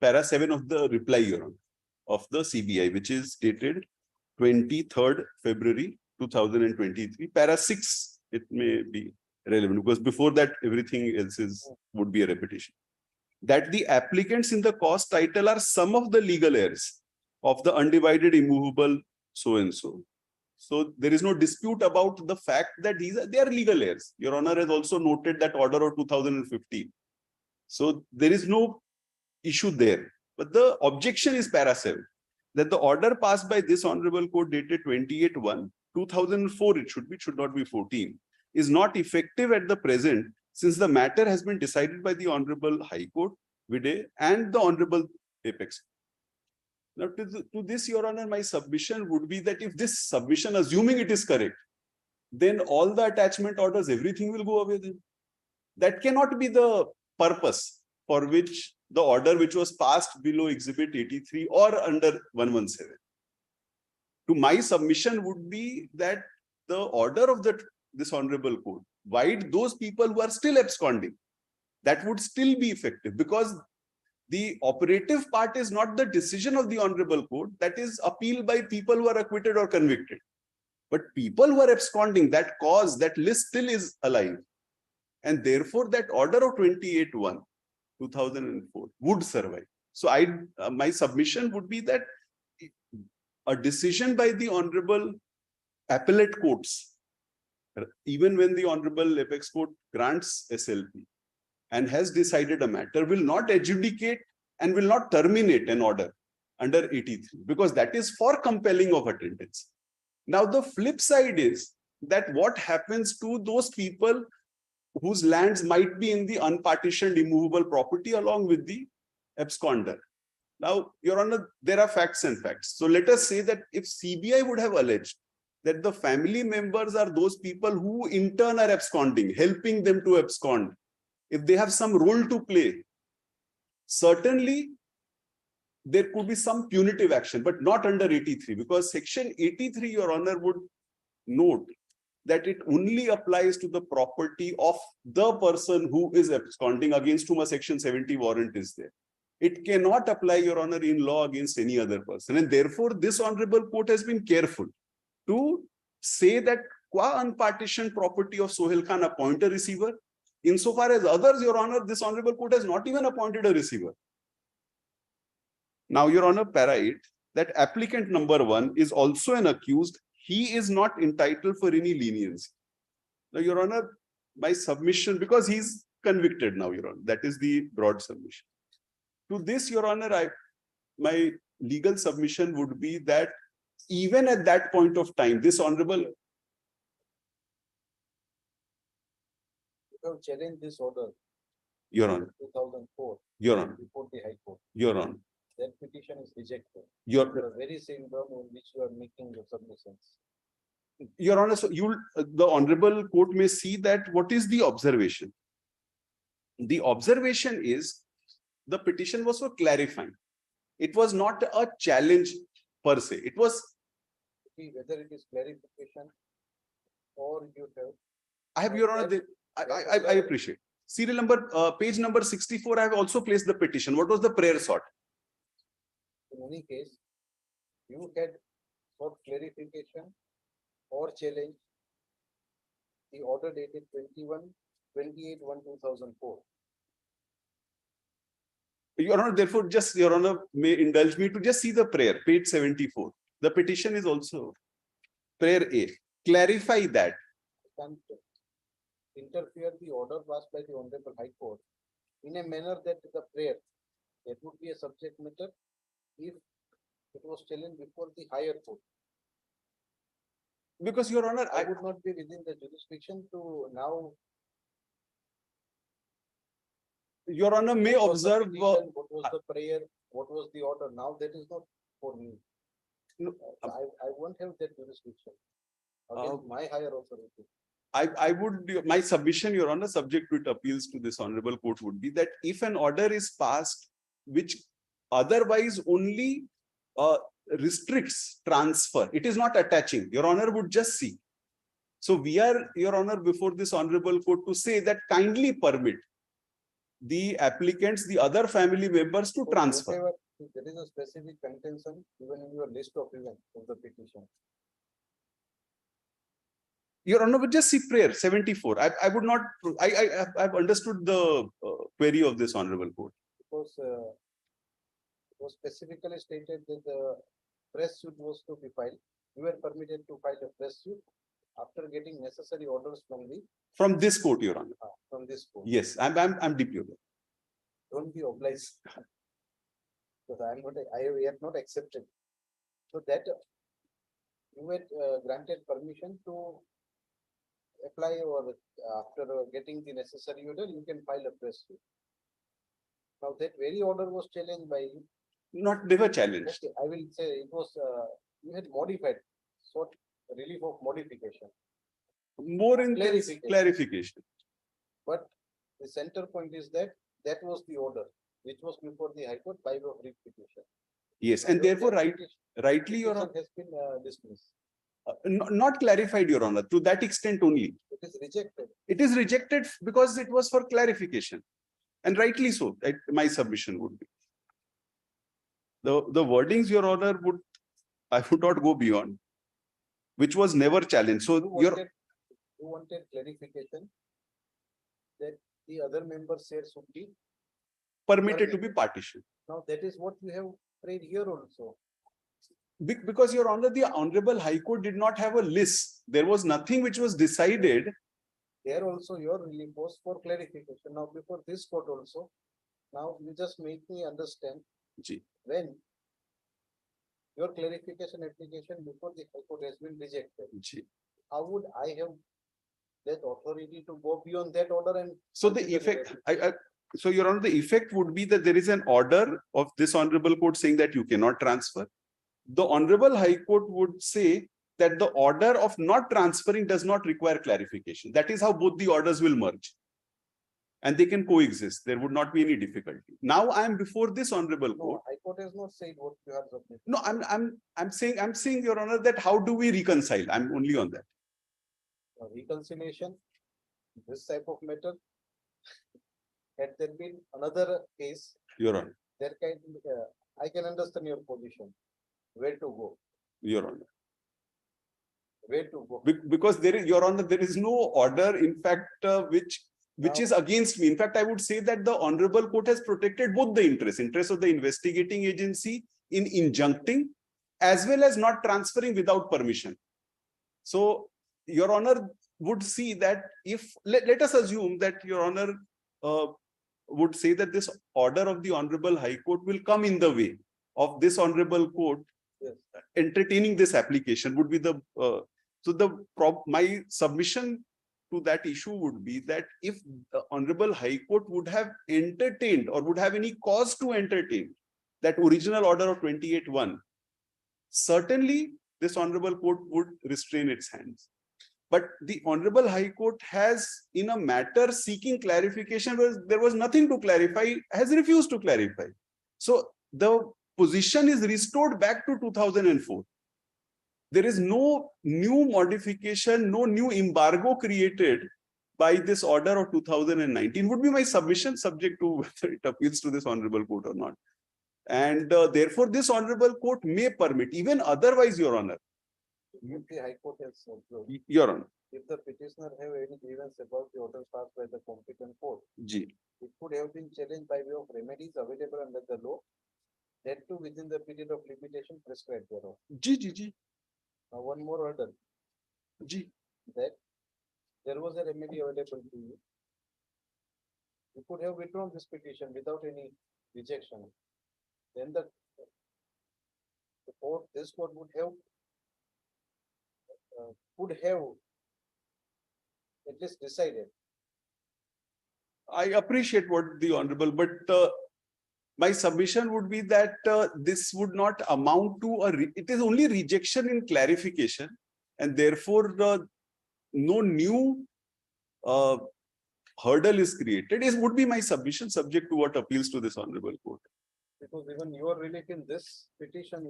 Para 7 of the reply, Your Honor, of the CBI, which is dated 23rd February 2023. Para 6, it may be relevant, because before that, everything else would be a repetition. That the applicants in the cause title are some of the legal heirs of the undivided immovable so and so. So there is no dispute about the fact that they are legal heirs. Your Honor has also noted that order of 2015. So there is no issue there. But the objection is para 7, that the order passed by this Honorable Court dated 28/1/2004, it should not be 14, is not effective at the present, since the matter has been decided by the Honorable High Court, Vide, and the Honorable Apex. Now, to this, Your Honor, my submission would be that if this submission, assuming it is correct, then all the attachment orders, everything will go away then. That cannot be the purpose for which the order which was passed below Exhibit 83 or under 117. To my submission would be that the order of this Honorable Court, wide those people who are still absconding, that would still be effective, because the operative part is not the decision of the Honorable Court, that is appeal by people who are acquitted or convicted. But people who are absconding, that cause, that list still is alive. And therefore, that order of 28/1/2004 would survive. So my submission would be that a decision by the Honorable Appellate Courts, even when the Honorable Apex Court grants SLP and has decided a matter, will not adjudicate and will not terminate an order under 83, because that is for compelling of attendance. Now, the flip side is that what happens to those people whose lands might be in the unpartitioned immovable property along with the absconder. Now, Your Honor, there are facts and facts. So let us say that if CBI would have alleged that the family members are those people who in turn are absconding, helping them to abscond, if they have some role to play, certainly there could be some punitive action, but not under 83, because Section 83, Your Honor, would note that it only applies to the property of the person who is absconding, against whom a Section 70 warrant is there. It cannot apply, Your Honor, in law against any other person. And therefore, this Honorable Court has been careful to say that qua unpartitioned property of Sohail Khan, appoint a receiver. Insofar as others, Your Honor, this Honorable Court has not even appointed a receiver. Now, Your Honor, para 8, that applicant number 1 is also an accused. He is not entitled for any leniency. Now, Your Honor, my submission, because he's convicted now, Your Honor, that is the broad submission. To this, Your Honor, my legal submission would be that even at that point of time, this Honorable... You have challenged this order. Your Honor. 2004. Your Honor. Before the High Court. Your Honor. That petition is rejected. The very same term in which you are making your submissions. Your Honor, so the Honorable Court may see that what is the observation? The observation is the petition was for clarifying. It was not a challenge per se. It was be whether it is clarification or you have. I have, Your Honor, I appreciate. Serial number, page number 64, I have also placed the petition. What was the prayer sought? In any case, you had sought clarification or challenge the order dated 28/1/2004. Your Honor, therefore, just Your Honor may indulge me to just see the prayer, page 74. The petition is also prayer A. Clarify that. Can't interfere the order passed by the Honorable High Court in a manner that the prayer, that would be a subject matter if it was challenged before the higher court. Because Your Honor, I would not be within the jurisdiction to now. Your Honor may What was the observe. petition, what was the prayer? What was the order? Now that is not for me. No, I won't have that jurisdiction against my higher authority. I would, my submission, Your Honor, subject to it appeals to this honorable court would be that if an order is passed which otherwise only restricts transfer, it is not attaching, Your Honor would just see. So we are, Your Honor, before this honorable court to say that kindly permit the applicants, the other family members to transfer. Whatever, there is a specific contention even in your list of events of the petition. Your Honor, would just see prayer 74. I would not. I've understood the query of this honorable court. Because it was specifically stated that the press suit was to be filed. You were permitted to file a press suit after getting necessary orders from this court, Your Honor. From this court. Yes, I'm deeply aware. Don't be obliged. Because I have yet not accepted. So that you were granted permission to apply, or after getting the necessary order, you can file a press suit. Now that very order was challenged by you. Never challenged. Okay, I will say it was you had modified, sought relief of modification. More in clarification. But the center point is that that was the order which was before the High Court by way of repetition. Yes, and therefore rightly, Your Honor, has been dismissed. Not clarified, Your Honor, to that extent only. It is rejected. It is rejected because it was for clarification, and rightly so. My submission would be the wordings, Your Honor, I would not go beyond, which was never challenged. So you wanted clarification that the other members' shares should be permitted to be partitioned. Now that is what you have prayed here also. Because, Your Honor, the Honorable High Court did not have a list. There was nothing which was decided. There also your relief was for clarification. Now before this court also, now you just make me understand when your clarification application before the High Court has been rejected. How would I have that authority to go beyond that order? And so the effect, so Your Honor, the effect would be that there is an order of this honorable court saying that you cannot transfer. The Honorable High Court would say that the order of not transferring does not require clarification. That is how both the orders will merge. And they can coexist. There would not be any difficulty. Now I am before this honorable court. High Court has not said what you have submitted. No, I'm saying, Your Honor, that how do we reconcile? I'm only on that. Reconciliation, this type of matter, had there been another case, Your Honor, I can understand your position. Where to go? Your Honor. Where to go? Because there is, Your Honor, there is no order, in fact, which is against me. In fact, I would say that the honorable court has protected both the interests of the investigating agency in injuncting as well as not transferring without permission. So, Your Honor would see that if, let us assume that Your Honor would say that this order of the Honorable High Court will come in the way of this honorable court entertaining this application would be the, my submission to that issue would be that if the Honorable High Court would have entertained or would have any cause to entertain that original order of 28(1), certainly this honorable court would restrain its hands. But the Honorable High Court has, in a matter seeking clarification where there was nothing to clarify, has refused to clarify. So the position is restored back to 2004. there is no new modification, no new embargo created by this order of 2019 would be my submission, subject to whether it appeals to this honorable court or not. And therefore, this honorable court may permit, even otherwise, Your Honor. If the High Court has observed, Your Honor. if the petitioner have any grievance about the order passed by the competent court, Ji. it could have been challenged by way of remedies available under the law, that too within the period of limitation prescribed thereof. Ji. Now, one more order. Ji. That there was a remedy available to you. You could have withdrawn this petition without any rejection. Then the court, this court would have at least decided. I appreciate what the honorable, but my submission would be that this would not amount to it is only rejection in clarification, and therefore no new hurdle is created. Would be my submission, subject to what appeals to this honorable court. Because even your relief in this petition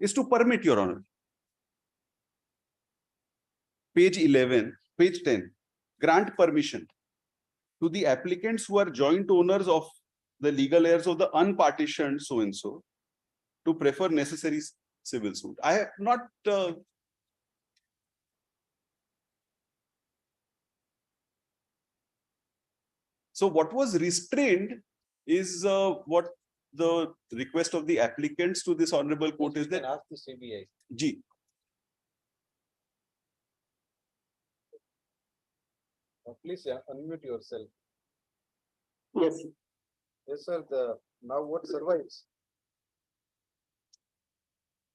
is to permit, Your Honor. Page 11, page 10, grant permission to the applicants who are joint owners of the legal heirs of the unpartitioned so-and-so to prefer necessary civil suit. I have not so what was restrained is what the request of the applicants to this honorable court is that ask the CBI. Ji. Please unmute yourself. Yes. Yes, sir. Now what survives?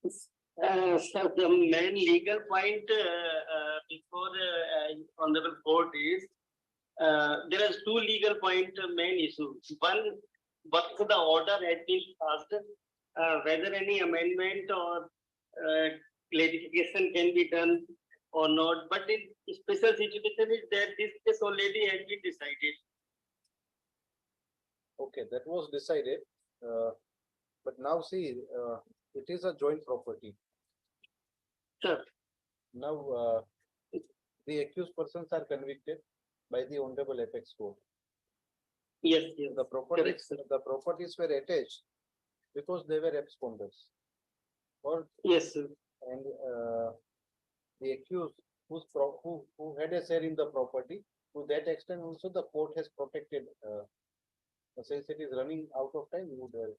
Sir, the main legal point before honorable court is there are two legal point main issues. One, what the order has been passed, whether any amendment or clarification can be done or not. But in special situation is that this case already has been decided. Okay, that was decided. But now see, it is a joint property. Sir. Now, the accused persons are convicted by the Honorable Apex Court. Yes. The properties were attached because they were absconders. Or yes, sir. And the accused who had a share in the property, to that extent also the court has protected. Since it is running out of time, you would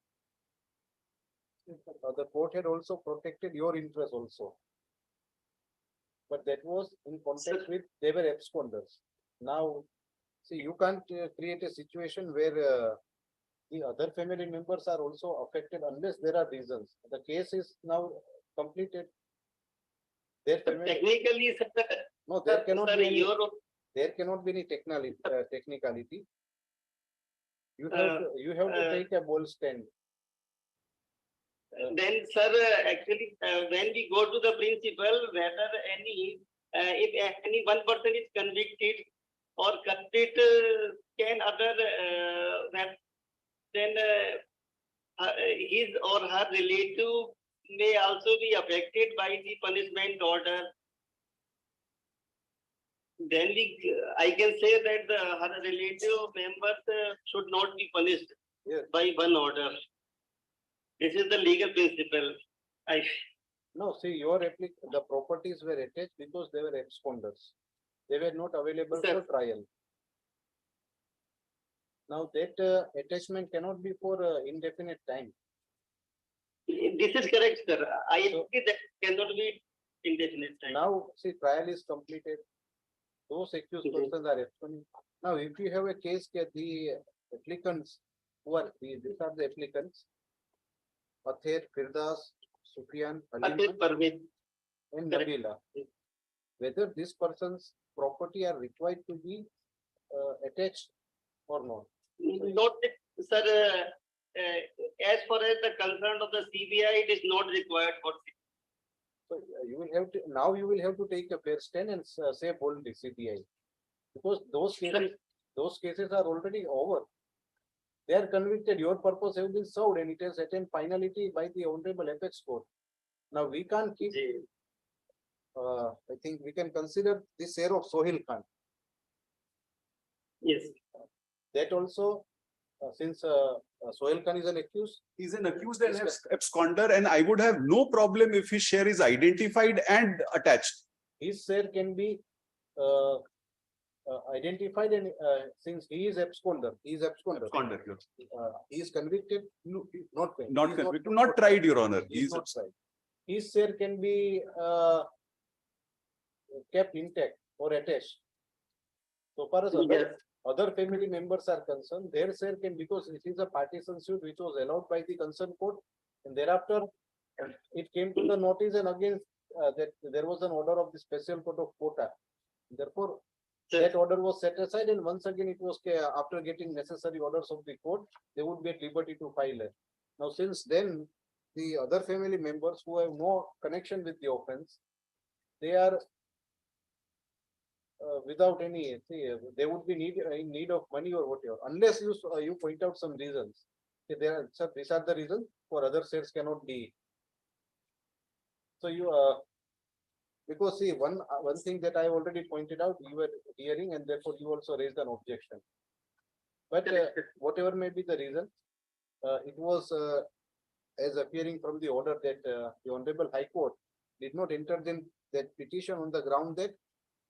the court had also protected your interest also. But that was in context with they were absconders. Now, see, you can't create a situation where the other family members are also affected unless there are reasons. The case is now completed. Their family, technically, sir, no, there cannot sir, be any, there cannot be any technicality. You have to take a bold stand. Then, sir, actually, when we go to the principle, whether any, if any one person is convicted or convicted, can other, then his or her relative may also be affected by the punishment order. Then I can say that her relative members should not be punished by one order. This is the legal principle. No, see, the properties were attached because they were absconders. They were not available for trial. Now that attachment cannot be for indefinite time. This is correct, sir. I agree that cannot be indefinite time. Now, see, trial is completed. Those accused persons are absconding. Now, if you have a case that the applicants who are these are the applicants, Ather, Firdas, Sufyan, Ali, and Nabila. Whether these persons' property are required to be attached or not. Not, sir. As far as the concern of the CBI, it is not required for. So you will have to now. You will have to take a fair stand and say boldly CBI, because those cases are already over. They are convicted. Your purpose has been served, and it has attained finality by the Honorable Apex Court. Now we can't keep, I think we can consider the share of Sohail Khan. Yes. That also, since Sohail Khan is an accused. He's an accused and absconder, and I would have no problem if his share is identified and attached. His share can be identified, and since he is absconder, he is absconder. Absconder, yes. He is convicted, no, not Not he is convicted, not tried, Your Honor. He is not tried. His share can be kept intact or attached. So far as other family members are concerned, their share can, because it is a partition suit which was allowed by the concerned court, and thereafter it came to the notice, and again that there was an order of the special court of Kota. Therefore, that order was set aside, and once again it was after getting necessary orders of the court, they would be at liberty to file it. Now, since then, the other family members who have no connection with the offense, they are without any, they would be in need of money or whatever, unless you point out some reasons. These are the reasons for other shares cannot be. So you because see, one thing that I already pointed out, you were hearing, and therefore you also raised an objection. But whatever may be the reason, it was as appearing from the order that the Honorable High Court did not entertain that petition on the ground that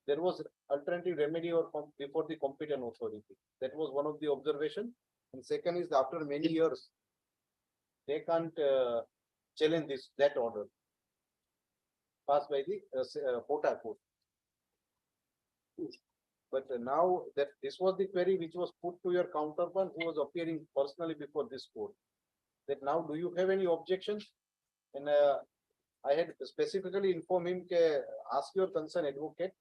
there was alternative remedy or before the competent authority. That was one of the observations. And second is, after many years, they can't challenge that order passed by the Kota court. But now that this was the query which was put to your counterpart who was appearing personally before this court, that now do you have any objections? And I had specifically informed him, ask your concerned advocate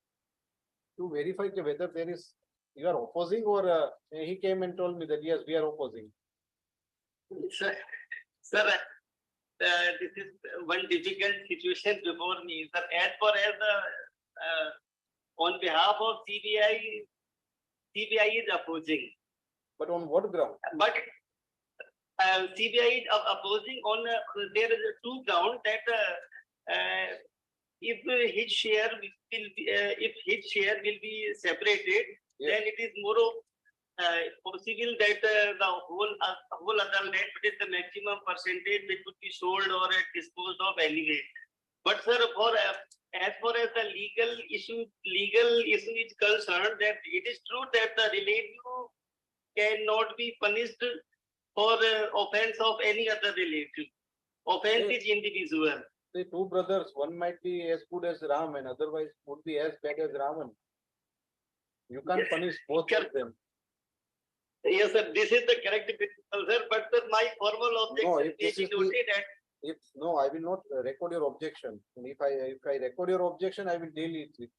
to verify whether there is, you are opposing, or he came and told me that yes, we are opposing. Sir, this is one difficult situation before me. Sir, as far as on behalf of CBI is opposing. But on what ground? But CBI is opposing on there is two grounds that if his share will be separated, then it is more possible that the whole other land with the maximum percentage which would be sold or disposed of anyway. But sir, as far as the legal issue is concerned, that it is true that the relative cannot be punished for offense of any other relative. Offense is individual. The two brothers, one might be as good as Ram and otherwise would be as bad as Raman. You can't punish both of them. Yes, sir. This is the correct principle, sir. But sir, my formal objection no, I will not record your objection. And if I record your objection, I will deal it with.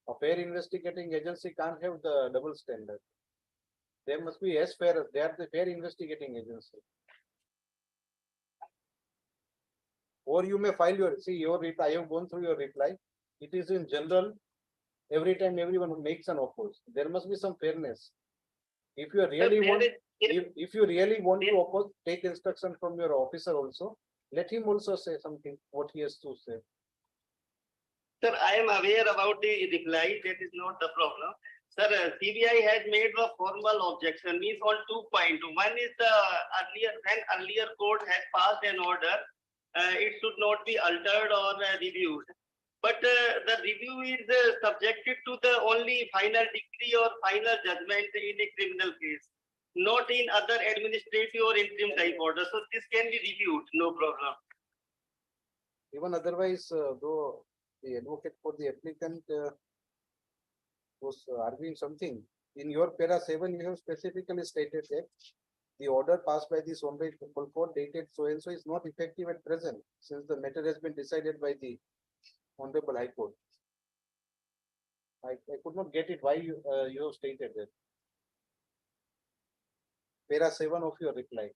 A fair investigating agency can't have the double standard. They must be as fair as they are the fair investigating agency. Or you may file your reply. I have gone through your reply. It is in general. Every time everyone makes an oppose, there must be some fairness. If you really if you really want to oppose, take instruction from your officer also. Let him also say something, what he has to say. Sir, I am aware about the reply. That is not the problem. Sir, CBI has made a formal objection, means on 2 points. One is the earlier court has passed an order, it should not be altered or reviewed. But the review is subjected to the only final decree or final judgment in a criminal case, not in other administrative or interim type orders. So this can be reviewed, no problem. Even otherwise, though the advocate for the applicant was arguing something, in your para 7, you have specifically stated that the order passed by the Honorable Court dated so and so is not effective at present, since the matter has been decided by the Honorable High Court. I could not get it why you have stated that. Para 7 of your reply.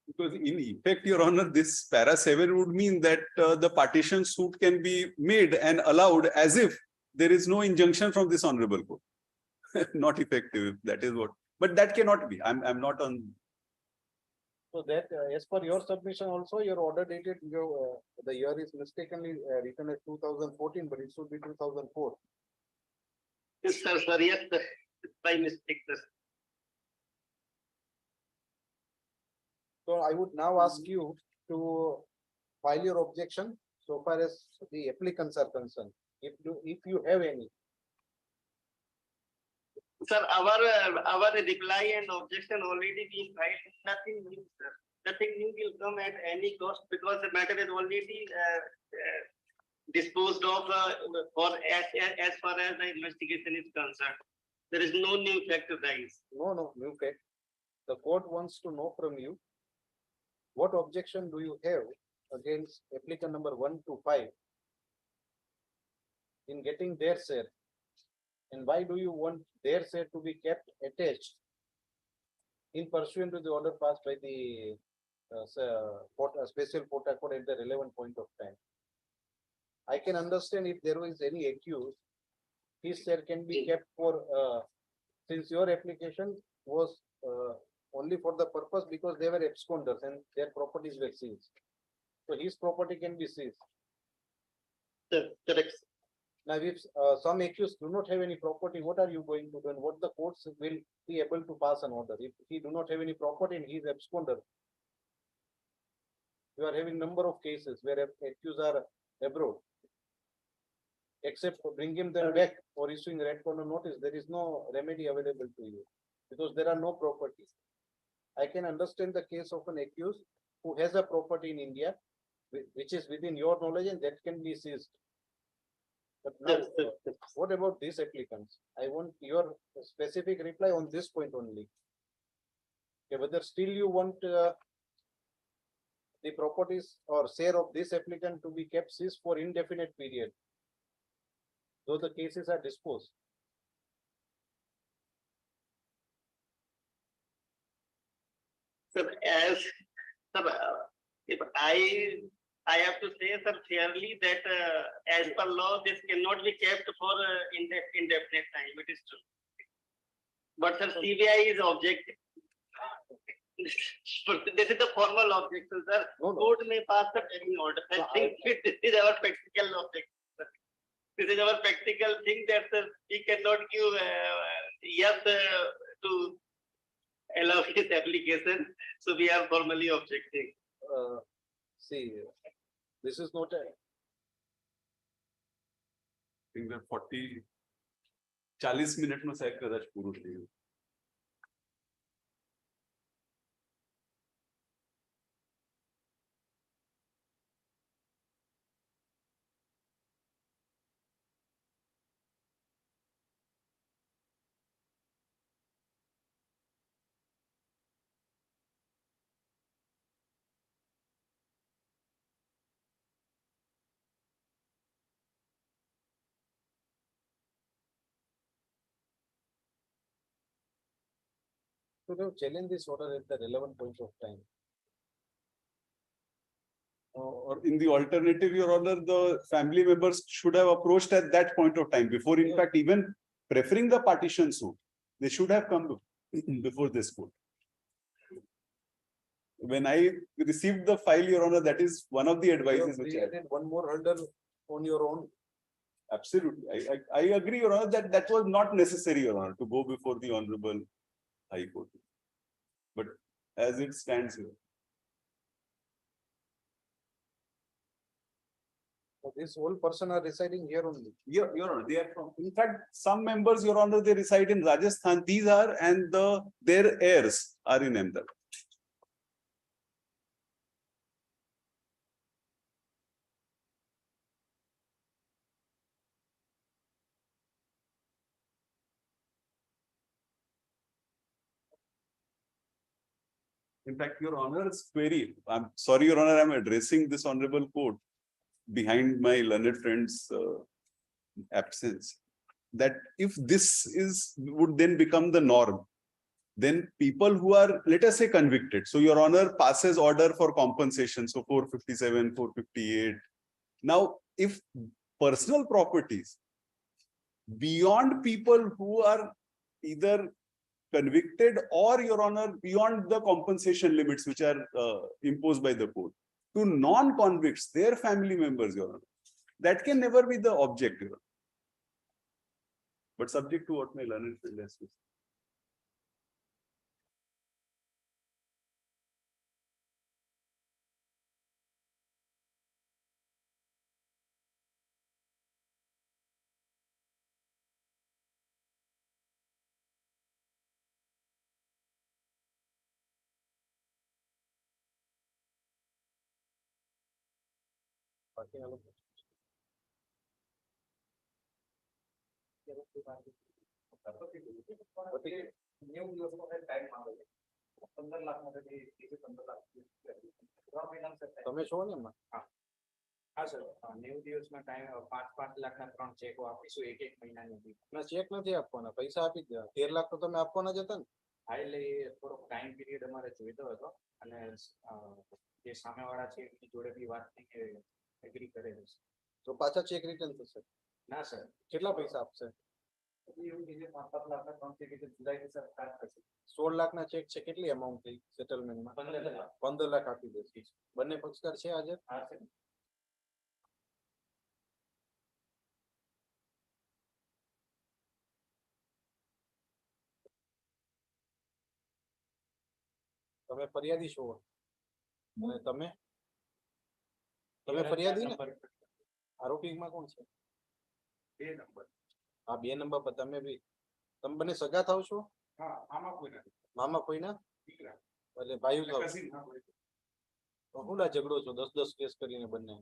Because in effect, Your Honor, this para 7 would mean that the partition suit can be made and allowed as if there is no injunction from this Honorable Court. not effective. That is what, but that cannot be. I'm not on. So that as per your submission also, your order dated, the year is mistakenly written as 2014, but it should be 2004. Yes, sir, yes, sir. By mistake, sir. So I would now ask you to file your objection so far as the applicants are concerned, if you have any. Sir, our reply and objection already been filed. Nothing new, sir. Nothing new will come at any cost because the matter is already disposed of for as far as the investigation is concerned. There is no new fact to rise. No new fact. The court wants to know from you, what objection do you have against applicant number 1 to 5 in getting their share? And why do you want their share to be kept attached in pursuant to the order passed by the special quota court at the relevant point of time? I can understand if there is any accused, his share can be kept for, since your application was only for the purpose because they were absconders and their properties were seized. So his property can be seized. Correct. Now, if some accused do not have any property, what are you going to do and what the courts will be able to pass an order? If he do not have any property and he is absconder, you are having number of cases where accused are abroad. Except for bringing them back or issuing red corner notice, there is no remedy available to you because there are no properties. I can understand the case of an accused who has a property in India, which is within your knowledge and that can be seized. But now, what about these applicants? I want your specific reply on this point only. Okay, whether still you want the properties or share of this applicant to be kept seized for indefinite period, though the cases are disposed. Sir, if I have to say, sir, fairly that as per law, this cannot be kept for indefinite time. It is true. But sir, CBI is objecting. This is the formal objection, sir. Court may pass the any order. I think this is our practical objection. This is our practical thing that we cannot give yes to allow his application. So we are formally objecting. See, this is not a. I think that 40 minutes में शायद कदाच पूर्ण થઈ ગયું. To challenge this order at the relevant point of time. Or in the alternative, Your Honor, the family members should have approached at that point of time before, in fact, even preferring the partition suit. They should have come before this court. When I received the file, Your Honor, that is one of the advices which I created one more hurdle on your own. Absolutely. I agree, Your Honor, that was not necessary, Your Honor, to go before the Honorable High Court. But as it stands here. So this whole person are residing here only. Your Honor, they are from. In fact, some members, Your Honor, they reside in Rajasthan. These are, and their heirs are in Ahmedabad. In fact, Your Honor's query, I'm sorry, Your Honor, I'm addressing this Honorable Court behind my learned friend's absence, that if this would then become the norm, then people who are, let us say, convicted. So Your Honor passes order for compensation. So 457, 458. Now, if personal properties beyond people who are either convicted or, Your Honor, beyond the compensation limits which are imposed by the court. To non-convicts, their family members, Your Honor, that can never be the object, Your Honor. But subject to what my learned friend has to say. બાકીના લોકો નેવું દિવસનો time માંગે છે 15 લાખ માટે 15 લાખ 3 મહિનાનો તમે છો ને એમાં? હા સર 90 દિવસમાં ટાઈમ 5 લાખના 3 ચેકો આપીશું એક મહિનાની. ચેક નથી આપવાના, પૈસા આપી જ દેવા. 13 લાખ તો તમે આપવાના જ હતા ને? હા એટલે એ થોડોક ટાઈમ પીરિયડ અમારે જોઈતો હતો અને જે સામેવાળા છે એમની જોડે બી વાત થઈ કે એગ્રી કરે છે. તો પાછા ચેક રિટર્ન થશે? ના સર. કેટલા પૈસા આપશે? એવું કીધું 5 લાખના 3 ચેક એટલે જુલાઈથી સર સ્ટાર્ટ થશે. 16 લાખના ચેક છે, કેટલી અમાઉન્ટ થઈ સેટલમેન્ટમાં? 15 લાખ. 15 લાખ આપી દેશે. બંને પક્ષકાર છે આજે? હા સર. તમે ફરિયાદી છો અને તમે ફરિયાદી ને? આરોપીમાં કોણ છે? 2 નંબર. હા 2 નંબર પર તમે બી, તમે બંને સગા થાવ છો? હા આમાં કોઈ નથી. મામા કોઈના? દીકરા. એટલે ભાઈઓ થાવ? કઝિન. તો હું ના ઝઘડો છો 10 કેસ કરીને બંને?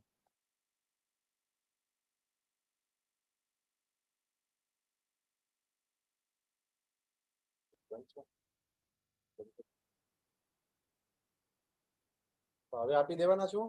હવે આપી દેવાના છો?